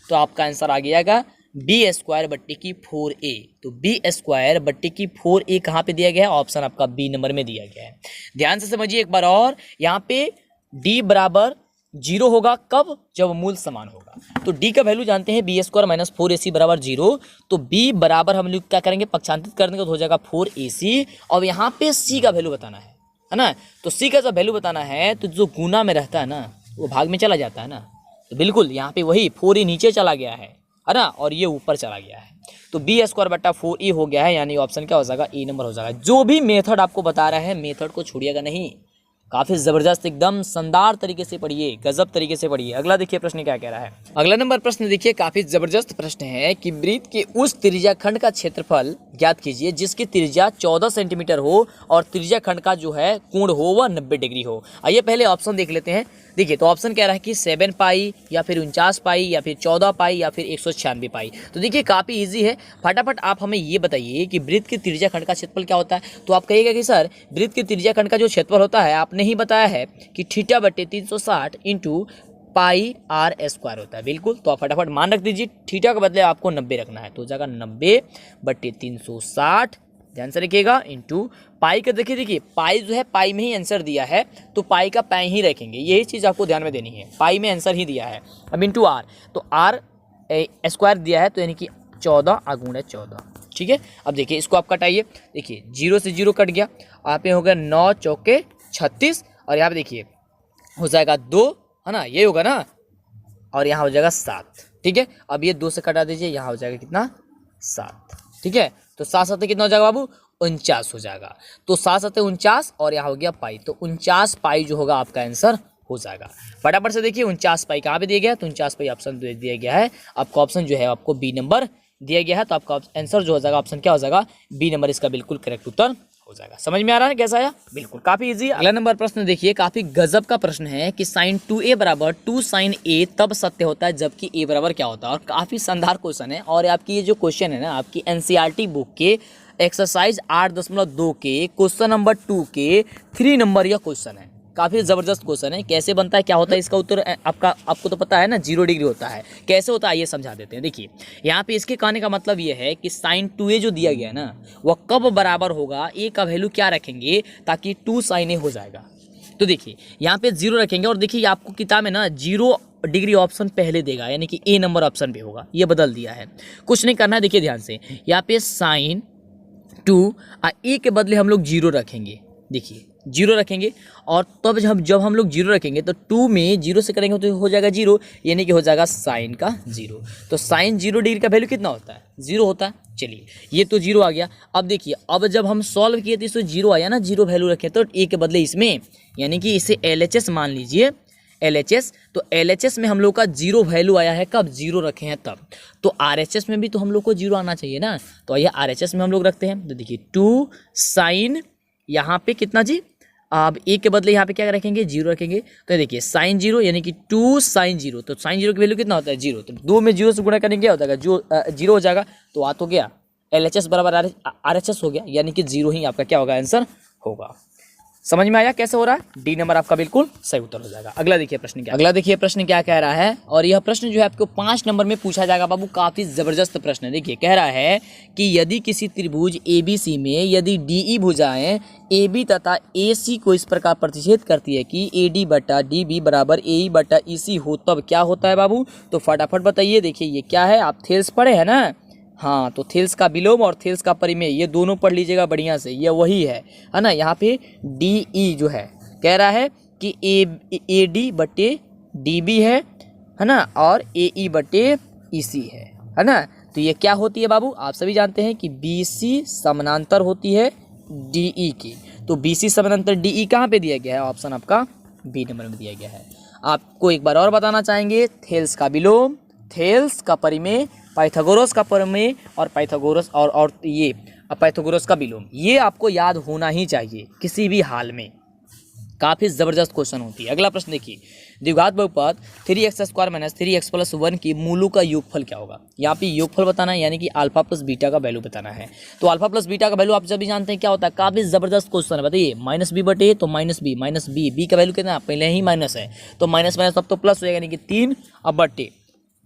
Speaker 1: तो आपका आंसर आ गया बी स्क्वायर बट्टे की 4a। तो बी स्क्वायर बट्टे की 4a कहाँ पे दिया गया है, ऑप्शन आपका बी नंबर में दिया गया है। ध्यान से समझिए एक बार और, यहाँ पे d बराबर 0 होगा कब, जब मूल समान होगा। तो d का वैल्यू जानते हैं बी स्क्वायर माइनस 4ac बराबर 0, तो b बराबर हम लोग क्या करेंगे, पक्षांतरित कर देंगे तो हो जाएगा 4ac। और यहाँ पे c का वैल्यू बताना है ना, तो c का जब वैल्यू बताना है तो जो गुना में रहता है ना वो भाग में चला जाता है ना, तो बिल्कुल यहाँ पे वही 4a नीचे चला गया है ना, और ये ऊपर चला गया है, तो बी स्क्वायर बट्टा 4a हो गया है, यानी ऑप्शन क्या हो जाएगा, ए नंबर हो जाएगा। जो भी मेथड आपको बता रहा है मेथड को छोड़िएगा नहीं, काफी जबरदस्त एकदम शानदार तरीके से पढ़िए, गजब तरीके से पढ़िए। अगला देखिए प्रश्न क्या कह रहा है। अगला नंबर प्रश्न देखिए, काफी जबरदस्त प्रश्न है कि वृत्त के उस त्रिज्या खंड का क्षेत्रफल ज्ञात कीजिए जिसकी त्रिज्या 14 सेंटीमीटर हो और त्रिज्या खंड का जो है कोण हो वह 90 डिग्री हो। आइए पहले ऑप्शन देख लेते हैं। देखिए तो ऑप्शन कह रहा है कि 7 पाई या फिर 49 पाई या फिर 14 पाई या फिर 196 पाई। तो देखिए काफ़ी इजी है, फटाफट आप हमें ये बताइए कि वृत्त की त्रिज्या खंड का क्षेत्रफल क्या होता है। तो आप कहिएगा कि सर वृत्त की त्रिज्या खंड का जो क्षेत्रफल होता है आपने ही बताया है कि थीटा बटे 360 इंटू पाई आर स्क्वायर होता है। बिल्कुल, तो आप फटाफट मान रख दीजिए, थीटा के बदले आपको 90 रखना है, तो हो जाएगा 90 बटे 360, ध्यान से रखिएगा, इंटू पाई का। देखिए पाई जो है पाई में ही आंसर दिया है, तो पाई का पाई ही रखेंगे, यही चीज़ आपको ध्यान में देनी है, पाई में आंसर ही दिया है। अब इंटू आर, तो आर स्क्वायर दिया है तो यानी कि 14 × 14, ठीक है। अब देखिए इसको आप कटाइए, देखिए 0 से 0 कट गया, यहाँ पे हो गया 9 चौके 36, और यहाँ पे देखिए हो जाएगा 2, है ना, ये होगा ना, और यहाँ हो जाएगा 7, ठीक है। अब ये 2 से कटा दीजिए, यहाँ हो जाएगा कितना, 7, ठीक है। तो 7 7 कितना हो जाएगा बाबू, 49 हो जाएगा। तो 7 7 49, और यहाँ हो गया पाई, तो 49 पाई जो होगा आपका आंसर हो जाएगा। फटाफट से देखिए 49 पाई कहाँ पे दिया गया है, तो 49 पाई ऑप्शन दिया गया है आपको, ऑप्शन जो है आपको बी नंबर दिया गया है, तो आपका आंसर जो हो जाएगा ऑप्शन क्या हो जाएगा, बी नंबर इसका बिल्कुल करेक्ट उत्तर हो जाएगा। समझ में आ रहा है कैसा आया, बिल्कुल काफी इजी। अगला नंबर प्रश्न देखिए, काफी गजब का प्रश्न है कि sin 2a बराबर 2 sin a तब सत्य होता है जबकि a बराबर क्या होता है, और काफी शानदार क्वेश्चन है। और आपकी ये जो क्वेश्चन है ना, आपकी एनसीईआरटी बुक के एक्सरसाइज 8.2 के क्वेश्चन नंबर 2 के 3 नंबर यह क्वेश्चन है, काफी जबरदस्त क्वेश्चन है। कैसे बनता है, क्या होता है इसका उत्तर, आपको तो पता है ना, 0 डिग्री होता है। कैसे होता है ये समझा देते हैं। देखिए यहाँ पे इसके कहने का मतलब ये है कि sin 2a जो दिया गया ना वह कब बराबर होगा, a का वैल्यू क्या रखेंगे ताकि 2 sin a हो जाएगा। तो देखिए यहाँ पे 0 रखेंगे, और देखिए आपको किताब में ना 0 डिग्री ऑप्शन पहले देगा, यानी कि a नंबर ऑप्शन पे होगा, ये बदल दिया है, कुछ नहीं करना है। देखिए ध्यान से, यहाँ पे sin 2 a के बदले हम लोग 0 रखेंगे, देखिए 0 रखेंगे, और तब जब हम लोग 0 रखेंगे तो 2 में 0 से करेंगे तो हो जाएगा 0, यानी कि हो जाएगा साइन का 0। तो साइन 0 डिग्री का वैल्यू कितना होता है, 0 होता है। चलिए ये तो 0 आ गया। अब देखिए, अब जब हम सॉल्व किए तो इसमें 0 आया ना, 0 वैल्यू रखे तो a के बदले इसमें, यानी कि इसे LHS मान लीजिए, LHS, तो LHS में हम लोग का 0 वैल्यू आया है कब, 0 रखे हैं तब। तो RHS में भी तो हम लोग को 0 आना चाहिए ना, तो आइए RHS में हम लोग रखते हैं। तो देखिए 2 साइन, यहाँ पे कितना जी, अब a के बदले यहाँ पे क्या रखेंगे, 0 रखेंगे। तो देखिए साइन 0 यानी कि 2 साइन 0, तो साइन 0 की वैल्यू कितना होता है, 0। तो 2 में 0 से गुणा करेंगे क्या हो जाएगा, जो 0 हो जाएगा, तो आ तो गया LHS बराबर RHS हो गया, यानी कि 0 ही आपका क्या होगा, आंसर होगा। समझ में आया कैसे हो रहा है, डी नंबर आपका बिल्कुल सही उत्तर हो जाएगा। अगला देखिए प्रश्न क्या कह रहा है, और यह प्रश्न जो है आपको 5 नंबर में पूछा जाएगा बाबू, काफी जबरदस्त प्रश्न है। देखिए कह रहा है कि यदि किसी त्रिभुज ABC में यदि DE भुजाएं AB तथा AC को इस प्रकार प्रतिच्छेद करती है कि AD बटा DB बराबर AE बटा EC हो, तब क्या होता है बाबू। तो फटाफट बताइए। देखिए ये क्या है, आप थेल्स पढ़े हैं ना, हाँ, तो थेल्स का विलोम और थेल्स का परिमेय ये दोनों पढ़ लीजिएगा बढ़िया से, ये वही है ना। यहाँ पे DE जो है कह रहा है कि AD बटे DB है ना, और AE बटे EC है ना। तो ये क्या होती है बाबू, आप सभी जानते हैं कि BC समानांतर होती है DE की। तो BC समानांतर DE कहाँ पे दिया गया है, ऑप्शन आपका बी नंबर में दिया गया है। आपको एक बार और बताना चाहेंगे, थेल्स का विलोम, थेल्स का परिमेय, पाइथागोरस का प्रमेय और पाइथागोरस और ये पाइथागोरस का विलोम, ये आपको याद होना ही चाहिए किसी भी हाल में। काफी जबरदस्त क्वेश्चन होती है। अगला प्रश्न देखिए, द्विघात बहुपद 3x² - 3x + 1 की मूलों का योगफल क्या होगा। यहाँ पे योगफल बताना है, यानी कि अल्फा प्लस बीटा का वैल्यू बताना है। तो अल्फा प्लस बीटा का वैल्यू आप सभी जानते हैं क्या होता है, काफी जबरदस्त क्वेश्चन है। बताइए -b/a तो -b का वैल्यू कितना, पहले ही माइनस है तो माइनस माइनस अब तो प्लस हो जाएगा, यानी कि 3 अब बटे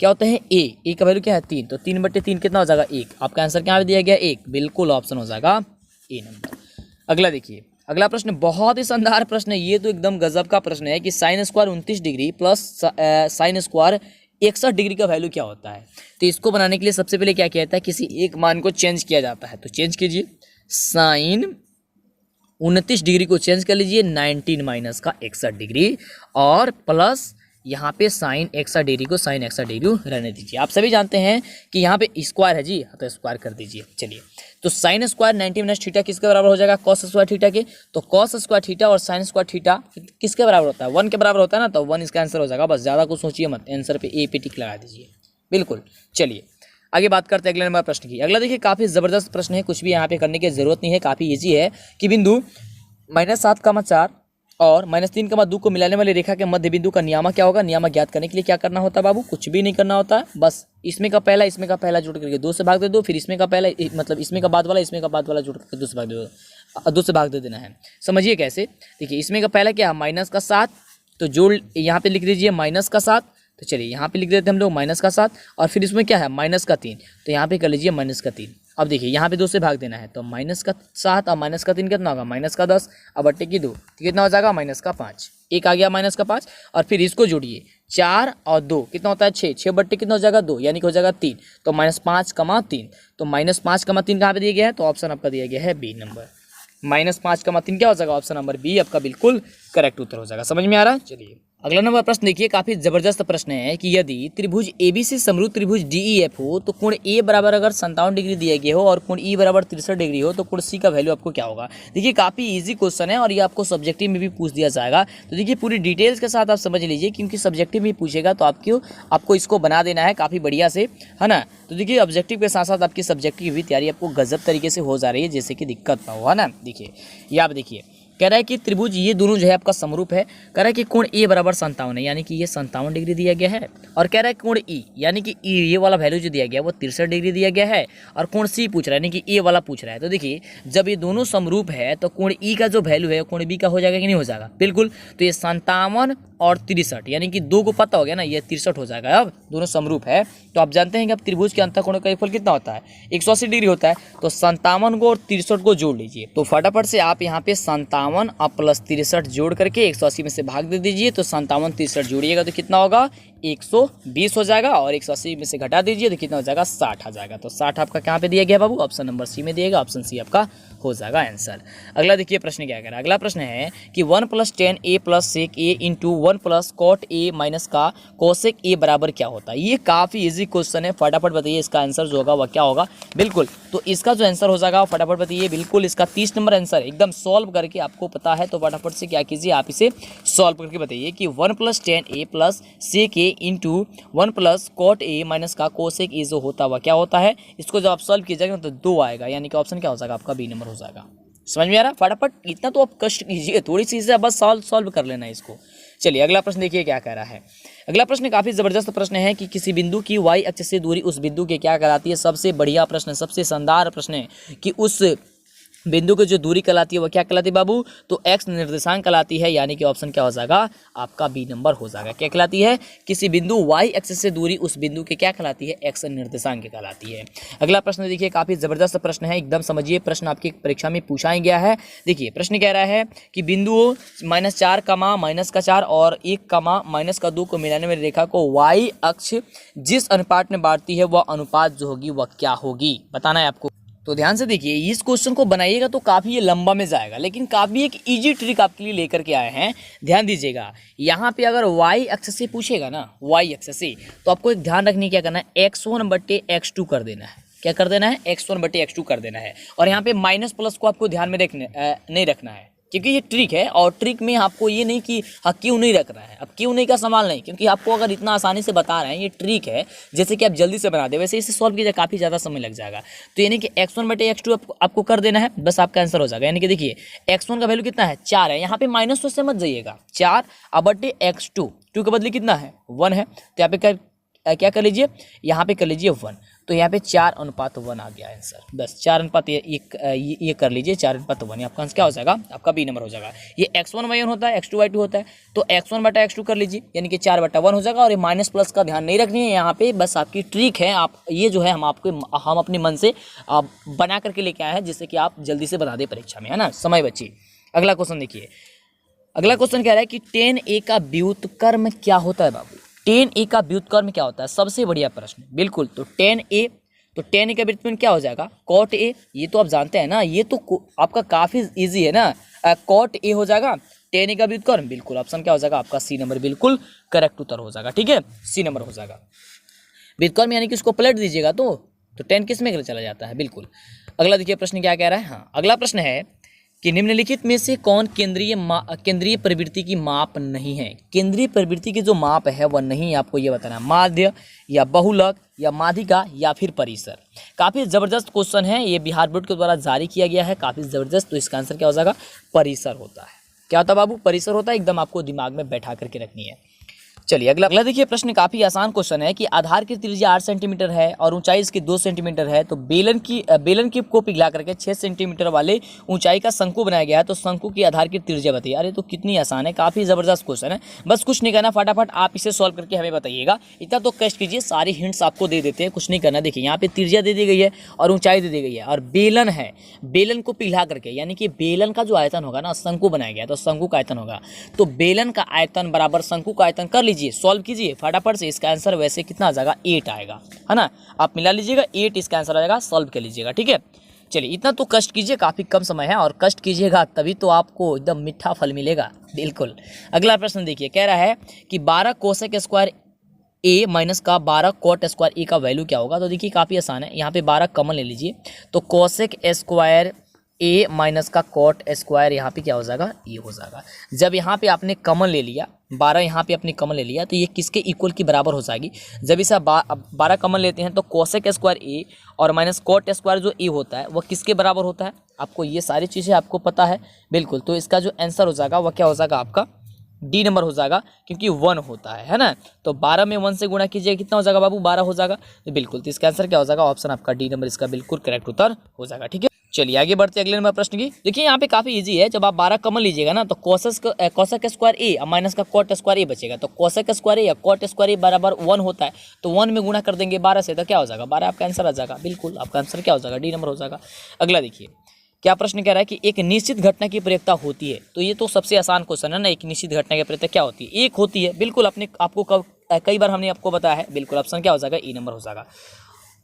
Speaker 1: क्या होता है ए का वैल्यू क्या है 3, तो 3/3 कितना हो जाएगा 1। आपका आंसर क्या दिया गया 1, बिल्कुल ऑप्शन हो जाएगा ए नंबर। अगला देखिए, अगला प्रश्न बहुत ही शानदार प्रश्न है, ये तो एकदम गजब का प्रश्न है कि sin² 29 degree plus sin² 61 degree का वैल्यू क्या होता है। तो इसको बनाने के लिए सबसे पहले क्या किया जाता है, किसी एक मान को चेंज किया जाता है। तो चेंज कीजिए, sin 29 डिग्री को चेंज कर लीजिए 19 माइनस का 61 डिग्री और प्लस यहाँ पे sin 61 डिग्री को sin 61 डिग्री रहने दीजिए। आप सभी जानते हैं कि यहाँ पे स्क्वायर है जी, तो स्क्वायर कर दीजिए। चलिए, तो sin² 90 माइनस थीटा किसके बराबर हो जाएगा, cos² थीटा के। तो cos² थीटा और sin² थीटा किसके बराबर होता है, 1 के बराबर होता है ना, तो 1 इसका आंसर हो जाएगा। बस ज़्यादा कुछ सोचिए मत, आंसर पे ए पे टिक लगा दीजिए, बिल्कुल। चलिए आगे बात करते हैं अगले नंबर प्रश्न की। अगला देखिए, काफ़ी ज़बरदस्त प्रश्न है, कुछ भी यहाँ पे करने की जरूरत नहीं है, काफ़ी ईजी है कि बिंदु -7,4 और -3,2 को मिलाने वाली रेखा के मध्य बिंदु का नियामक क्या होगा। नियामक ज्ञात करने के लिए क्या करना होता है बाबू, कुछ भी नहीं करना होता है, बस इसमें का पहला जोड़ करके 2 से भाग दे दो, फिर इसमें का पहला मतलब इसमें का बाद वाला जोड़ करके 2 से भाग दे दो, 2 से भाग दे देना है। समझिए कैसे, देखिए इसमें का पहला क्या है -7, तो जोड़ यहाँ पे लिख दीजिए -7। तो चलिए यहाँ पे लिख देते हैं हम लोग -7 और फिर इसमें क्या है -3, तो यहाँ पे कर लीजिए -3। अब देखिए यहाँ पे 2 से भाग देना है, तो -7 और -3 कितना होगा -10 अब बट्टे की 2 तो कितना हो जाएगा -5, एक आ गया -5 और फिर इसको जोड़िए 4 और 2 कितना होता है 6 बट्टे कितना हो जाएगा 2, यानी कि हो जाएगा 3, तो -5,3 तो -5,3 कहाँ पे दिया गया है, तो ऑप्शन आपका दिया गया है बी नंबर। -5,3 क्या हो जाएगा, ऑप्शन नंबर बी आपका बिल्कुल करेक्ट उत्तर हो जाएगा। समझ में आ रहा है। चलिए अगला नंबर प्रश्न देखिए, काफी जबरदस्त प्रश्न है कि यदि त्रिभुज ABC समरूप त्रिभुज DEF हो तो कोण A बराबर अगर 57 डिग्री दिया गया हो और कोण E बराबर 63 डिग्री हो तो कोण C का वैल्यू आपको क्या होगा। देखिए काफी इजी क्वेश्चन है और ये आपको सब्जेक्टिव में भी पूछ दिया जाएगा, तो देखिए पूरी डिटेल्स के साथ आप समझ लीजिए, क्योंकि सब्जेक्टिव में पूछेगा तो आपको इसको बना देना है काफी बढ़िया से, है ना। तो देखिए ऑब्जेक्टिव के साथ साथ आपकी सब्जेक्टिव की भी तैयारी आपको गजब तरीके से हो जा रही है, जैसे कि दिक्कत ना हो, है ना। देखिए ये आप देखिए कह रहा है कि त्रिभुज ये दोनों जो है आपका समरूप है, कह रहा है कि कोण A बराबर 57 है, यानी कि ये 57 डिग्री दिया गया है, और कह रहा है कोण E यानी कि E ये वाला वैल्यू जो दिया गया है वो 63 डिग्री दिया गया है, और कोण C पूछ रहा है, यानी कि A वाला पूछ रहा है। तो देखिए जब ये दोनों समरूप है तो कोण E का जो वैल्यू है कोण B का हो जाएगा कि नहीं हो जाएगा, बिल्कुल। तो ये 57 और 63 यानी कि 2 को पता हो गया ना, ये 63 हो जाएगा। अब दोनों समरूप है तो आप जानते हैं कि अब त्रिभुज के अंतःकोण का योगफल कितना होता है 180 डिग्री होता है, तो 57 को और 63 को जोड़ लीजिए। तो फटाफट से आप यहाँ पे 57 और प्लस 63 जोड़ करके 180 में से भाग दे दीजिए, तो 57 63 जोड़िएगा तो कितना होगा 120 हो जाएगा, और 180 में से घटा दीजिए तो कितना हो जाएगा 60 आ जाएगा। तो 60 आपका कहाँ पे दिया गया बाबू, ऑप्शन नंबर सी में दिएगा, ऑप्शन सी आपका हो जाएगा आंसर। अगला देखिए प्रश्न क्या कह रहा है। अगला प्रश्न है कि 1 + tan A + sec A into 1 + cot A minus का cosec A बराबर क्या होता है। ये काफ़ी इजी क्वेश्चन है, फटाफट बताइए इसका आंसर जो होगा वह क्या होगा। बिल्कुल, तो इसका जो आंसर हो जाएगा फटाफट बताइए, बिल्कुल इसका 30 नंबर आंसर एकदम सॉल्व करके आपको पता है, तो फटाफट से क्या कीजिए आप इसे सॉल्व करके बताइए कि 1 + tan A + sec A into 1 + cot A minus का cosec A जो होता है वह क्या होता है। इसको जब आप सॉल्व कीजिएगा तो 2 आएगा, यानी कि ऑप्शन क्या हो जाएगा आपका बी नंबर हो जाएगा। समझ में आ रहा है, फटाफट इतना तो आप कष्ट कीजिए, थोड़ी सी से बस सॉल्व कर लेना है इसको। चलिए अगला प्रश्न देखिए क्या कह रहा है। अगला प्रश्न काफी जबरदस्त प्रश्न है कि किसी बिंदु की y अक्ष से दूरी उस बिंदु के क्या कहलाती है। सबसे बढ़िया प्रश्न, सबसे शानदार प्रश्न है कि उस बिंदु की जो दूरी कहलाती है वह क्या कहलाती है बाबू, तो x निर्देशांक कहलाती है, यानी कि ऑप्शन क्या हो जाएगा आपका बी नंबर हो जाएगा। क्या कहलाती है, किसी बिंदु y अक्ष से दूरी उस बिंदु के क्या कहलाती है, x निर्देशांक कहलाती है। अगला प्रश्न देखिए काफी जबरदस्त प्रश्न है, एकदम समझिए, प्रश्न आपकी परीक्षा में पूछा ही गया है। देखिए प्रश्न कह रहा है कि बिंदु -4, -4 और 1, -2 को मिलाने वाली रेखा को y अक्ष जिस अनुपात में बांटती है वह अनुपात जो होगी वह क्या होगी, बताना है आपको। तो ध्यान से देखिए, इस क्वेश्चन को बनाइएगा तो काफ़ी ये लंबा में जाएगा, लेकिन काफ़ी एक इजी ट्रिक आपके लिए लेकर के आए हैं। ध्यान दीजिएगा, यहाँ पे अगर y अक्ष से पूछेगा ना, y अक्ष से, तो आपको एक ध्यान रखने क्या करना है, x1/x2 कर देना है। क्या कर देना है, x1/x2 कर देना है। और यहाँ पे माइनस प्लस को आपको ध्यान में नहीं रखना है, क्योंकि ये ट्रिक है और ट्रिक में आपको ये नहीं कि हाँ क्यों नहीं रख रहा है, अब क्यों नहीं का सवाल नहीं, क्योंकि आपको अगर इतना आसानी से बता रहे हैं ये ट्रिक है, जैसे कि आप जल्दी से बना दे, वैसे इसे सॉल्व कीजिए काफ़ी ज़्यादा समय लग जाएगा। तो यानी कि x1/x2 आपको कर देना है, बस आपका आंसर हो जाएगा। यानी कि देखिए x1 का वैल्यू कितना है 4 है, यहाँ पे माइनस तो से मत जाइएगा, 4 बटे x2, 2 के बदले कितना है 1 है, तो यहाँ पे क्या कर लीजिए, यहाँ पे कर लीजिए 1, तो यहाँ पे 4:1 आ गया आंसर। बस 4:1 ये कर लीजिए, 4:1 आपका आंसर क्या हो जाएगा, आपका बी नंबर हो जाएगा। ये x1/1 होता है, x2/2 होता है, तो x1/x2 कर लीजिए, यानी कि 4/1 हो जाएगा। और ये माइनस प्लस का ध्यान नहीं रखनी है यहाँ पे, बस आपकी ट्रिक है, आप ये जो है हम अपने मन से बना करके लेके आए हैं, जिससे कि आप जल्दी से बता दें परीक्षा में, है ना। समय बच्ची, अगला क्वेश्चन देखिए। अगला क्वेश्चन कह रहा है कि tan a का व्युत्क्रम क्या होता है बाबू, tan a का व्युत्क्रम क्या होता है, सबसे बढ़िया प्रश्न, बिल्कुल। तो tan a का व्युत्क्रम क्या हो जाएगा, cot a, ये तो आप जानते हैं ना, ये तो आपका काफ़ी इजी है ना, cot a हो जाएगा। tan a का व्युत्क्रम, बिल्कुल ऑप्शन क्या हो जाएगा आपका सी नंबर, बिल्कुल करेक्ट उत्तर हो जाएगा, ठीक है, सी नंबर हो जाएगा। व्युत्क्रम यानी कि उसको पलट दीजिएगा तो tan किस में चला जाता है, बिल्कुल। अगला देखिए प्रश्न क्या कह रहा है, हाँ अगला प्रश्न है कि निम्नलिखित में से कौन केंद्रीय प्रवृत्ति की माप नहीं है। केंद्रीय प्रवृत्ति की जो माप है वह नहीं, आपको ये बताना, माध्य या बहुलक या माध्यिका या फिर परिसर। काफ़ी ज़बरदस्त क्वेश्चन है, ये बिहार बोर्ड के द्वारा जारी किया गया है, काफ़ी ज़बरदस्त। तो इसका आंसर क्या हो जाएगा, परिसर होता है। क्या होता है बाबू, परिसर होता है, एकदम आपको दिमाग में बैठा करके रखनी है। चलिए अगला देखिए प्रश्न, काफी आसान क्वेश्चन है कि आधार की त्रिज्या 8 सेंटीमीटर है और ऊंचाई इसकी 2 सेंटीमीटर है, तो बेलन की को पिघला करके 6 सेंटीमीटर वाले ऊंचाई का शंकु बनाया गया है, तो शंकु की आधार की त्रिज्या बताइए। अरे तो कितनी आसान है, काफी जबरदस्त क्वेश्चन है, बस कुछ नहीं करना, फटाफट आप इसे सॉल्व करके हमें बताइएगा। इतना तो कष्ट कीजिए, सारी हिंट्स आपको दे देते हैं, कुछ नहीं करना। देखिए यहाँ पे त्रिज्या दे दी गई है और ऊंचाई दे दी गई है और बेलन है, बेलन को पिघला करके, यानी कि बेलन का जो आयतन होगा ना, शंकु बनाया गया तो शंकु का आयतन होगा, तो बेलन का आयतन बराबर शंकु का आयतन कर लीजिए, सॉल्व कीजिए फटाफट से। इसका आंसर वैसे कितना आ जाएगा, 8 आएगा, है ना, आप मिला लीजिएगा, 8 इसका आंसर आ जाएगा, सॉल्व कर लीजिएगा, ठीक है। चलिए इतना तो कष्ट कीजिए, काफ़ी कम समय है और कष्ट कीजिएगा तभी तो आपको एकदम मीठा फल मिलेगा, बिल्कुल। अगला प्रश्न देखिए, कह रहा है कि 12 कोसेक स्क्वायर ए माइनस का 12 कॉट स्क्वायर ए का वैल्यू क्या होगा। तो देखिए काफ़ी आसान है, यहाँ पे 12 कॉमन ले लीजिए, तो कोसेक स्क्वायर ए माइनस का कॉट स्क्वायर यहाँ पे क्या हो जाएगा, ये हो जाएगा। जब यहाँ पे आपने कॉमन ले लिया, 12 यहाँ पे अपने कॉमन ले लिया, तो ये किसके इक्वल की बराबर हो जाएगी। जब इसे 12 कॉमन लेते हैं तो कोसेक स्क्वायर ए और माइनस कॉट स्क्वायर जो ए होता है वह किसके बराबर होता है, आपको ये सारी चीज़ें आपको पता है, बिल्कुल। तो इसका जो आंसर हो जाएगा वह क्या हो जाएगा, आपका डी नंबर हो जाएगा, क्योंकि 1 होता है ना। तो 12 में 1 से गुणा कीजिए, कितना हो जाएगा बाबू, 12 हो जाएगा, तो बिल्कुल। तो इसका आंसर क्या हो जाएगा, ऑप्शन आपका डी नंबर इसका बिल्कुल करेक्ट उत्तर हो जाएगा, ठीक है। चलिए आगे बढ़ते अगले नंबर प्रश्न की। देखिए यहाँ पे काफी इजी है, जब आप 12 कॉमन लीजिएगा ना, तो कोसेक स्क्वायर ए माइनस का कॉट स्क्वायर ए बचेगा, तो कोसेक स्क्वायर ए या कॉट स्क्वायर ए बराबर 1 होता है, तो 1 में गुणा कर देंगे 12 से, तो क्या हो जाएगा, 12 आपका आंसर आ जाएगा, बिल्कुल आपका आंसर क्या हो जाएगा, डी नंबर हो जाएगा। अगला देखिए क्या प्रश्न कह रहा है कि एक निश्चित घटना की प्रयोक्ता होती है, तो ये तो सबसे आसान क्वेश्चन है ना, एक निश्चित घटना की प्रयोक्ता क्या होती है, एक होती है, बिल्कुल। आपको कई बार हमने आपको बताया है, बिल्कुल ऑप्शन क्या हो जाएगा, ई नंबर हो जाएगा।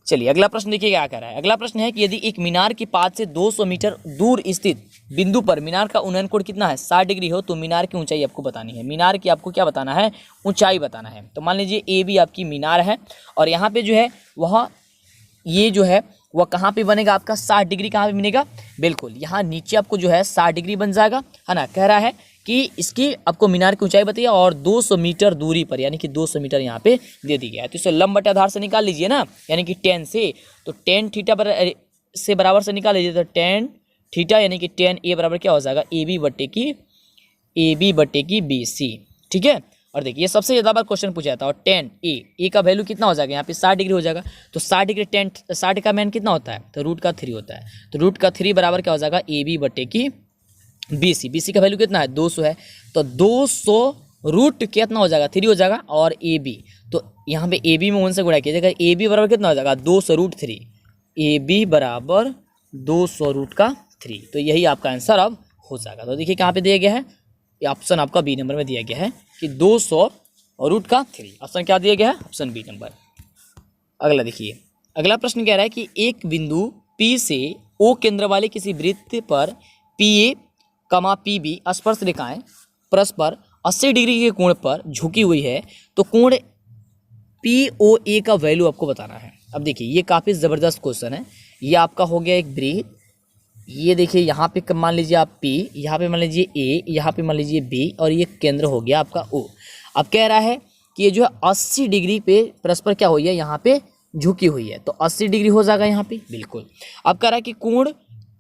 Speaker 1: चलिए अगला प्रश्न देखिए क्या कह रहा है। अगला प्रश्न है कि यदि एक मीनार की पाद से 200 मीटर दूर स्थित बिंदु पर मीनार का उन्नयन कोण कितना है, 60 डिग्री हो, तो मीनार की ऊंचाई आपको बतानी है। मीनार की आपको क्या बताना है, ऊंचाई बताना है। तो मान लीजिए ए बी आपकी मीनार है और यहाँ पे जो है वह ये जो है वह कहाँ पे बनेगा आपका, 60 डिग्री कहाँ पे बनेगा, बिल्कुल यहाँ नीचे आपको जो है 60 डिग्री बन जाएगा, है ना। कह रहा है कि इसकी आपको मीनार की ऊंचाई बताइए और 200 मीटर दूरी पर, यानी कि 200 मीटर यहाँ पे दे दी गया है। तो इसे लंब बटे आधार से निकाल लीजिए ना, यानी कि tan से, तो tan थीटा से बराबर से निकाल लीजिए, तो tan थीटा यानी कि tan ए बराबर क्या हो जाएगा, ए बी बटे की बी सी, ठीक है। और देखिए ये सबसे ज़्यादा बार क्वेश्चन पूछा जाता है, और tan ए का वैल्यू कितना हो जाएगा, यहाँ पे 60 डिग्री हो जाएगा, तो 60 डिग्री 60 का मान कितना होता है, तो √3 होता है, तो √3 बराबर क्या हो जाएगा, ए बी बटे की बी सी का वैल्यू कितना है, 200 है, तो 200 रूट कितना हो जाएगा, 3 हो जाएगा, और ए बी, तो यहाँ पे ए बी में 1 से गुणा कीजिएगा, ए बी बराबर कितना हो जाएगा, 200√3, ए बी बराबर 200√3, तो यही आपका आंसर अब हो जाएगा। तो देखिए कहाँ पे दिया गया है, ये ऑप्शन आपका बी नंबर में दिया गया है कि 200√3, ऑप्शन क्या दिया गया है, ऑप्शन बी नंबर। अगला देखिए, अगला प्रश्न कह रहा है कि एक बिंदु P से O केंद्र वाले किसी वृत्त पर PA, PB स्पर्श रेखाएं परस्पर 80 डिग्री के कोण पर झुकी हुई है, तो कोण POA का वैल्यू आपको बताना है। अब देखिए ये काफ़ी ज़बरदस्त क्वेश्चन है, ये आपका हो गया एक वृत्त, ये देखिए यहाँ पे मान लीजिए आप P, यहाँ पे मान लीजिए A, यहाँ पे मान लीजिए B और ये केंद्र हो गया आपका O। अब कह रहा है कि ये जो है 80 डिग्री पे परस्पर क्या हुई है, यहाँ पे झुकी हुई है, तो 80 डिग्री हो जाएगा यहाँ पे, बिल्कुल। अब कह रहा है कि कोण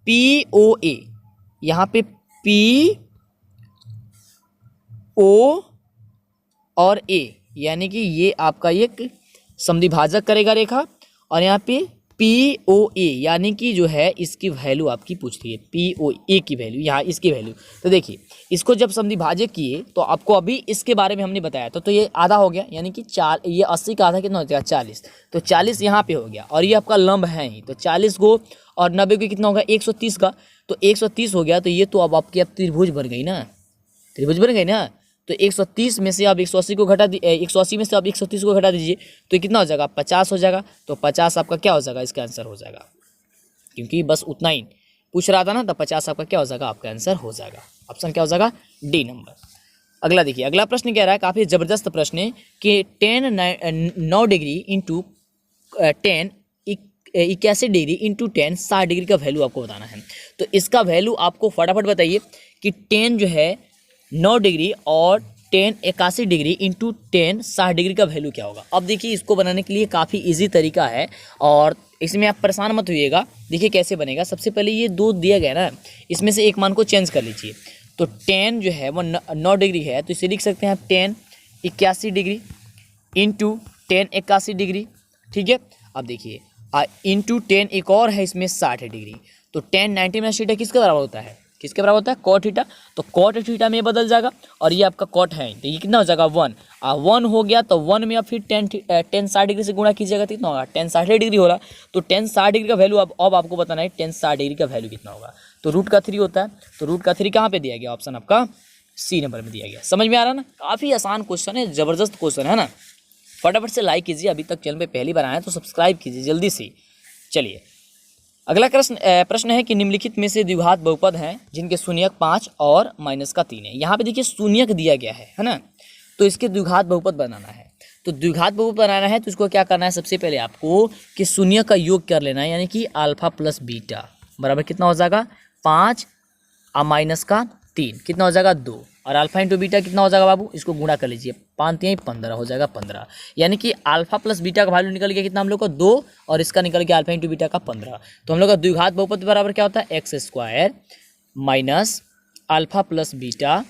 Speaker 1: POA, यहाँ पे PO और A, यानी कि ये आपका एक समद्विभाजक करेगा रेखा, और यहाँ पे POA यानी कि जो है इसकी वैल्यू आपकी पूछ रही है, POA की वैल्यू, यहाँ इसकी वैल्यू। तो देखिए इसको जब समद्विभाजक किए तो आपको अभी इसके बारे में हमने बताया था, तो ये आधा हो गया, यानी कि ये 80 का आधा कितना हो जाएगा 40, तो 40 यहाँ पे हो गया, और ये आपका लंब है ही, तो 40 को और 90 को कितना होगा 130 का, तो 130 हो गया, तो ये तो अब आपकी त्रिभुज बन गई ना, त्रिभुज बन गई ना। तो 130 में से आप 180 को घटा 180 में से आप 130 को घटा दीजिए, तो कितना हो जाएगा 50 हो जाएगा, तो 50 आपका क्या हो जाएगा, इसका आंसर हो जाएगा, क्योंकि बस उतना ही पूछ रहा था ना, तो 50 आपका क्या हो जाएगा, आपका आंसर हो जाएगा। ऑप्शन क्या हो जाएगा, डी नंबर। अगला देखिए, अगला प्रश्न कह रहा है, काफ़ी ज़बरदस्त प्रश्न है कि 9 degree into 10 81 degree into 10 60 degree का वैल्यू आपको बताना है। तो इसका वैल्यू आपको फटाफट बताइए कि 10 जो है 9 डिग्री और 10 81 डिग्री इंटू 10 60 डिग्री का वैल्यू क्या होगा। अब देखिए इसको बनाने के लिए काफ़ी इजी तरीका है, और इसमें आप परेशान मत होइएगा। देखिए कैसे बनेगा, सबसे पहले ये 2 दिया गया ना, इसमें से एक मान को चेंज कर लीजिए। तो 10 जो है वो 9 डिग्री है, तो इसे लिख सकते हैं आप 10 81 डिग्री इंटू 10 81 डिग्री, ठीक है। अब देखिए इंटू 10 एक और है इसमें 60 डिग्री, तो 10 90 माइनस थीटा किसके बराबर होता है, किसके बराबर होता है, कॉट थीटा, तो कॉट थीटा में बदल जाएगा, और ये आपका कॉट है, तो ये कितना हो जाएगा 1, 1 हो गया, तो 1 में आप फिर 10 60 डिग्री से गुणा कीजिएगा, कितना होगा 10 60 डिग्री होगा, तो 10 60 डिग्री का वैल्यू अब आपको बताना है 10 60 डिग्री का वैल्यू कितना होगा, तो रूट का 3 होता है, तो रूट का 3 कहाँ पे दिया गया, ऑप्शन आपका सी नंबर में दिया गया। समझ में आ रहा है ना, काफ़ी आसान क्वेश्चन है, ज़बरदस्त क्वेश्चन है ना। फटाफट से लाइक कीजिए, अभी तक चैनल पे पहली बार आए हैं तो सब्सक्राइब कीजिए जल्दी से। चलिए अगला प्रश्न है कि निम्नलिखित में से द्विघात बहुपद हैं जिनके शून्यक 5 और -3 है। यहाँ पे देखिए शून्यक दिया गया है ना, तो इसके द्विघात बहुपद बनाना है। तो द्विघात बहुपद बनाना है तो इसको क्या करना है, सबसे पहले आपको कि शून्य का योग कर लेना है, यानी कि अल्फा प्लस बीटा बराबर कितना हो जाएगा 5 और -3 कितना हो जाएगा 2, और अल्फा इंटू बीटा कितना हो जाएगा बाबू, इसको गुणा कर लीजिए, 5 3 15 हो जाएगा 15, यानी कि अल्फा प्लस बीटा का वैल्यू निकल गया कितना हम लोग को 2, और इसका निकल गया अल्फा इंटू बीटा का 15। तो हम लोग का द्विघात बहुपद बराबर क्या होता है x² minus alpha plus beta,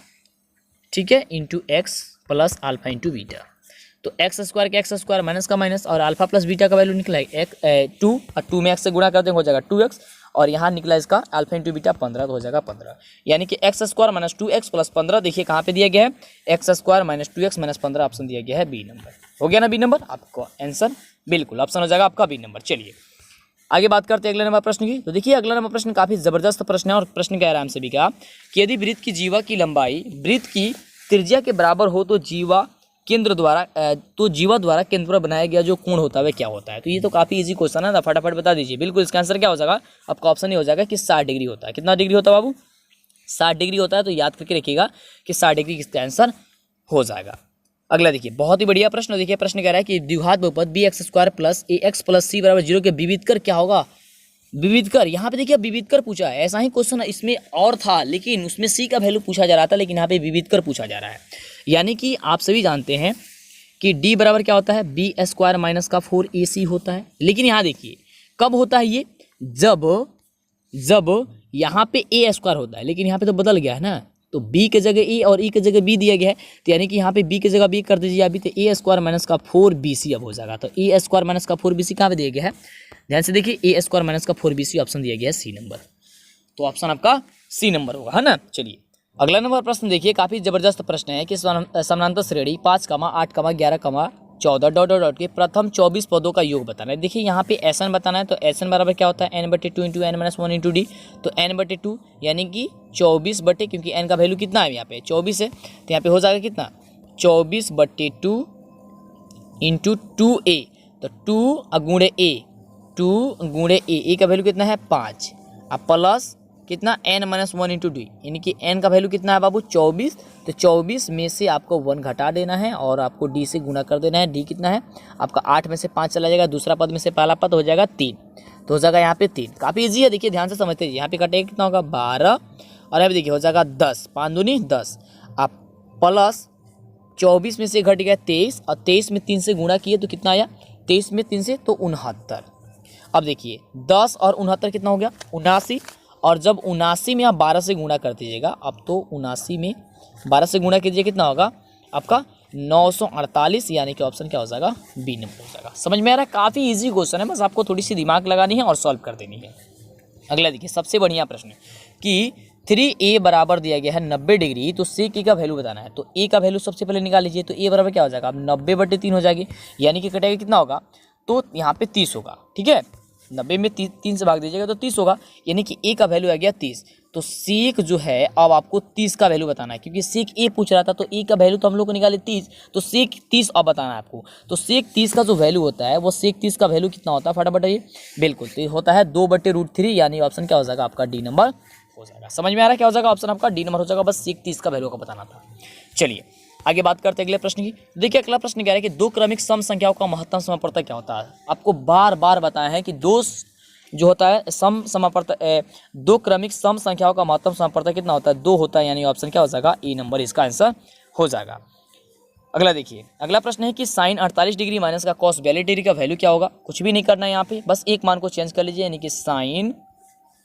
Speaker 1: ठीक है, into x plus alpha into beta. तो x² का x² माइनस का माइनस, और अल्फा प्लस बीटा का वैल्यू निकला है 2, और 2 में x से गुणा करते हैं हो जाएगा 2x, और यहाँ निकला इसका अल्फा इंटू बीटा 15, तो हो जाएगा 15, यानी कि x² माइनस 2x प्लस 15 देखिए कहाँ पे दिया गया है, x² minus 2x minus 15 option दिया गया है बी नंबर। हो गया ना बी नंबर, आपको आंसर बिल्कुल ऑप्शन हो जाएगा आपका बी नंबर। चलिए आगे बात करते हैं अगले नंबर प्रश्न की। तो देखिए अगला नंबर प्रश्न काफ़ी ज़बरदस्त प्रश्न है, और प्रश्न कह रहा है हमसे भी क्या कि यदि वृत्त की जीवा की लंबाई वृत्त की त्रिज्या के बराबर हो तो जीवा द्वारा केंद्र पर बनाया गया जो कोण होता है वह क्या होता है। तो ये तो काफ़ी इजी क्वेश्चन है ना, फटाफट बता दीजिए। बिल्कुल इसका आंसर क्या हो जाएगा, आपका ऑप्शन ही हो जाएगा कि 60 डिग्री होता है। कितना डिग्री होता है बाबू, 60 डिग्री होता है, तो याद करके रखिएगा कि 60 डिग्री इसका आंसर हो जाएगा। अगला देखिए बहुत ही बढ़िया प्रश्न, देखिए प्रश्न कह रहा है कि द्विघात बहुपद bx² plus ax plus c बराबर 0 के विविध कर क्या होगा। विविध कर, यहाँ पे देखिए विविध कर पूछा है, ऐसा ही क्वेश्चन इसमें और था, लेकिन उसमें c का वैल्यू पूछा जा रहा था, लेकिन यहाँ पे विविध कर पूछा जा रहा है। यानी कि आप सभी जानते हैं कि d बराबर क्या होता है b² माइनस का 4ac होता है, लेकिन यहाँ देखिए कब होता है ये, जब यहाँ पे a² होता है, लेकिन यहाँ पे तो बदल गया है ना, तो b के जगह a और e के जगह b दिया गया है, तो यानी कि यहाँ पे b के जगह b कर दीजिए अभी, तो a² माइनस का 4bc अब हो जाएगा। तो a² माइनस का 4bc कहाँ पे दिया गया है, ध्यान से देखिए a² माइनस का 4bc ऑप्शन दिया गया है सी नंबर, तो ऑप्शन आपका सी नंबर होगा, है ना। चलिए अगला नंबर प्रश्न देखिए, काफ़ी जबरदस्त प्रश्न है कि समानांतर श्रेणी 5, 8, 11, 14 डॉट डॉट डॉट के प्रथम 24 पदों का योग बताना है। देखिए यहाँ पे SN बताना है, तो SN बराबर क्या होता है n/2 into n-1 into D, तो n/2 यानी कि 24 बटे, क्योंकि n का वैल्यू कितना है यहाँ पे 24 है, तो यहाँ पे हो जाएगा कितना 24/2 इंटू 2a, तो 2 गुणे a का वैल्यू कितना है 5, अब प्लस कितना n-1 इंटू डी, यानी कि n का वैल्यू कितना है बाबू 24, तो 24 में से आपको 1 घटा देना है और आपको d से गुणा कर देना है। d कितना है आपका 8 में से 5 चला जाएगा, दूसरा पद में से पहला पद हो जाएगा 3, तो हो जाएगा यहाँ पे 3। काफ़ी ईजी है, देखिए ध्यान से समझते हैं। यहाँ पे कटेगा कितना होगा 12 और यहाँ पे देखिए हो जाएगा 10, 5 दूनी 10। आप प्लस 24 में से घट गया 23 और 23 में 3 से गुणा किए तो कितना आया, 23 में 3 से तो 69। अब देखिए 10 और 69 कितना हो गया 79, और जब 79 में आप 12 से गुणा कर दीजिएगा, अब तो 79 में 12 से गुणा कीजिए कितना होगा आपका 948, यानी कि ऑप्शन क्या हो जाएगा बी नंबर हो जाएगा। समझ में आ रहा है, काफ़ी इजी क्वेश्चन है, बस आपको थोड़ी सी दिमाग लगानी है और सॉल्व कर देनी है। अगला देखिए सबसे बढ़िया प्रश्न कि 3a बराबर दिया गया है 90 डिग्री, तो sec a का वैल्यू बताना है। तो a का वैल्यू सबसे पहले निकाल लीजिए, तो a बराबर क्या हो जाएगा, अब 90/3 हो जाएगी, यानी कि कटेगा कितना होगा, तो यहाँ पे 30 होगा। ठीक है, 90 में 3 से भाग दीजिएगा तो 30 होगा, यानी कि a का वैल्यू आ गया 30। तो sec जो है अब आपको 30 का वैल्यू बताना है, क्योंकि sec a पूछ रहा था, तो a का वैल्यू तो हम लोग को निकाले 30, तो sec 30 अब बताना है आपको। तो sec 30 का जो वैल्यू होता है वो sec 30 का वैल्यू कितना होता है, फटाफट ये बिल्कुल तो होता है 2/√3, यानी ऑप्शन क्या हो जाएगा आपका डी नंबर हो जाएगा। समझ में आ रहा है क्या हो जाएगा, ऑप्शन आपका डी नंबर हो जाएगा, बस sec 30 का वैल्यू का बताना था। चलिए आगे बात करते हैं अगले प्रश्न की। देखिए अगला प्रश्न कह रहा है कि दो क्रमिक सम संख्याओं का महत्तम समापवर्तक क्या होता है। आपको बार बार बताया है कि दो जो होता है दो क्रमिक सम संख्याओं का महत्तम समापवर्तक कितना होता है, 2 होता है, यानी ऑप्शन क्या हो जाएगा ए नंबर इसका आंसर हो जाएगा। अगला देखिए अगला प्रश्न है कि साइन 48 डिग्री माइनस का कॉस 42 डिग्री का वैल्यू क्या होगा। कुछ भी नहीं करना है यहाँ पे, बस एक मान को चेंज कर लीजिए, यानी कि साइन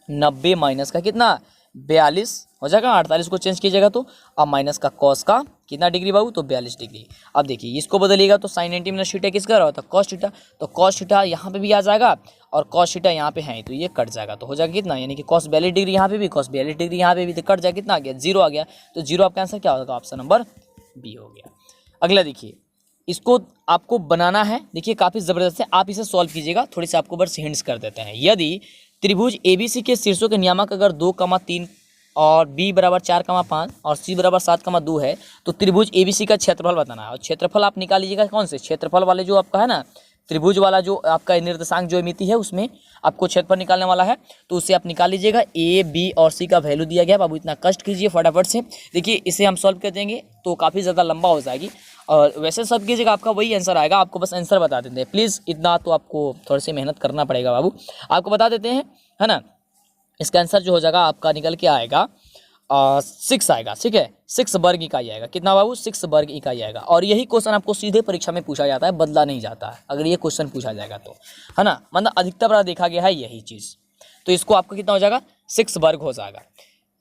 Speaker 1: 90 माइनस का कितना 42 हो जाएगा, 48 को चेंज कीजिएगा तो, अब माइनस का कॉस का कितना डिग्री बाबू, तो 42 डिग्री। अब देखिए इसको बदलिएगा तो साइन 90 माइनस थीटा किसका रहा होता है, कॉस थीटा, तो कॉस थीटा यहाँ पे भी आ जाएगा और कॉस थीटा यहाँ पे है, तो ये कट जाएगा, तो हो जाएगा कितना, यानी कि कॉस 42 डिग्री यहाँ पे भी, कॉस 42 डिग्री यहाँ पे भी, तो कट जाएगा, कितना आ गया 0 आ गया, तो 0 आपका आंसर क्या होगा, ऑप्शन नंबर बी हो गया। अगला देखिए इसको आपको बनाना है, देखिए काफ़ी ज़बरदस्त है, आप इसे सॉल्व कीजिएगा, थोड़ी सी आपको बस हिंट्स कर देते हैं। यदि त्रिभुज ABC के शीर्षों के नियामक अगर 2,3 और B बराबर 4,5 और C बराबर 7,2 है, तो त्रिभुज ABC का क्षेत्रफल बताना है। और क्षेत्रफल आप निकाल लीजिएगा कौन से, क्षेत्रफल वाले जो आपका है ना, त्रिभुज वाला जो आपका निर्देशांक जो मिति है उसमें आपको क्षेत्रफल निकालने वाला है, तो उससे आप निकाल लीजिएगा। A, B और C का वैल्यू दिया गया, बाबू इतना कष्ट कीजिए फटाफट से। देखिए इसे हम सॉल्व कर देंगे तो काफ़ी ज़्यादा लंबा हो जाएगी, और वैसे सब कीजिएगा आपका वही आंसर आएगा, आपको बस आंसर बता देते हैं। प्लीज़ इतना तो आपको थोड़ी सी मेहनत करना पड़ेगा बाबू, आपको बता देते हैं, है ना। इसका आंसर जो हो जाएगा आपका निकल के आएगा 6 आएगा, ठीक है, 6 वर्ग इकाई आएगा, कितना बाबू 6 वर्ग इकाई आएगा। और यही क्वेश्चन आपको सीधे परीक्षा में पूछा जाता है, बदला नहीं जाता है अगर ये क्वेश्चन पूछा जाएगा तो, है ना, मतलब अधिकतर बार देखा गया है यही चीज़, तो इसको आपका कितना हो जाएगा 6 वर्ग हो जाएगा।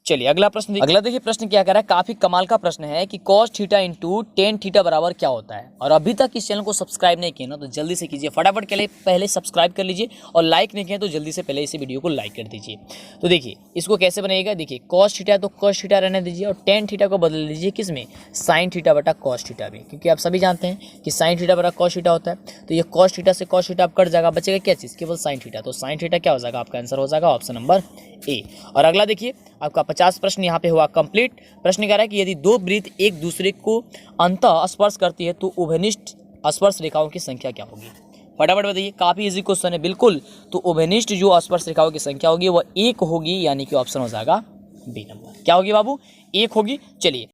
Speaker 1: चलिए अगला प्रश्न, अगला देखिए प्रश्न क्या कह रहा है, काफी कमाल का प्रश्न है कि cos theta into tan theta बराबर क्या होता है। और अभी तक इस चैनल को सब्सक्राइब नहीं किया ना तो जल्दी से कीजिए, फटाफट के लिए पहले सब्सक्राइब कर लीजिए, और लाइक नहीं किया तो जल्दी से पहले इस वीडियो को लाइक कर दीजिए। तो देखिए इसको कैसे बनेगा, देखिए cos थीटा तो cos थीटा रहने दीजिए, और टेन थीटा को बदल लीजिए किस में, साइन थीटा बटा cos थीटा में, क्योंकि आप सभी जानते हैं कि साइन थीटा बटा cos थीटा होता है। तो ये cos थीटा से cos थीटा कट जाएगा, बचेगा क्या चीज़, केवल साइन थीटा, तो साइन थीटा क्या हो जाएगा आपका आंसर हो जाएगा ऑप्शन नंबर ए। और अगला देखिए आपका 50 प्रश्न यहाँ पे हुआ कंप्लीट। प्रश्न कह रहा है कि यदि दो वृत्त एक दूसरे को अंतः स्पर्श करती है तो उभयनिष्ठ स्पर्श रेखाओं की संख्या क्या होगी। फटाफट बताइए, काफी इजी क्वेश्चन है बिल्कुल। तो उभयनिष्ठ जो स्पर्श रेखाओं की संख्या होगी वह 1 होगी, यानी कि ऑप्शन हो जाएगा बी नंबर, क्या होगी बाबू 1 होगी। चलिए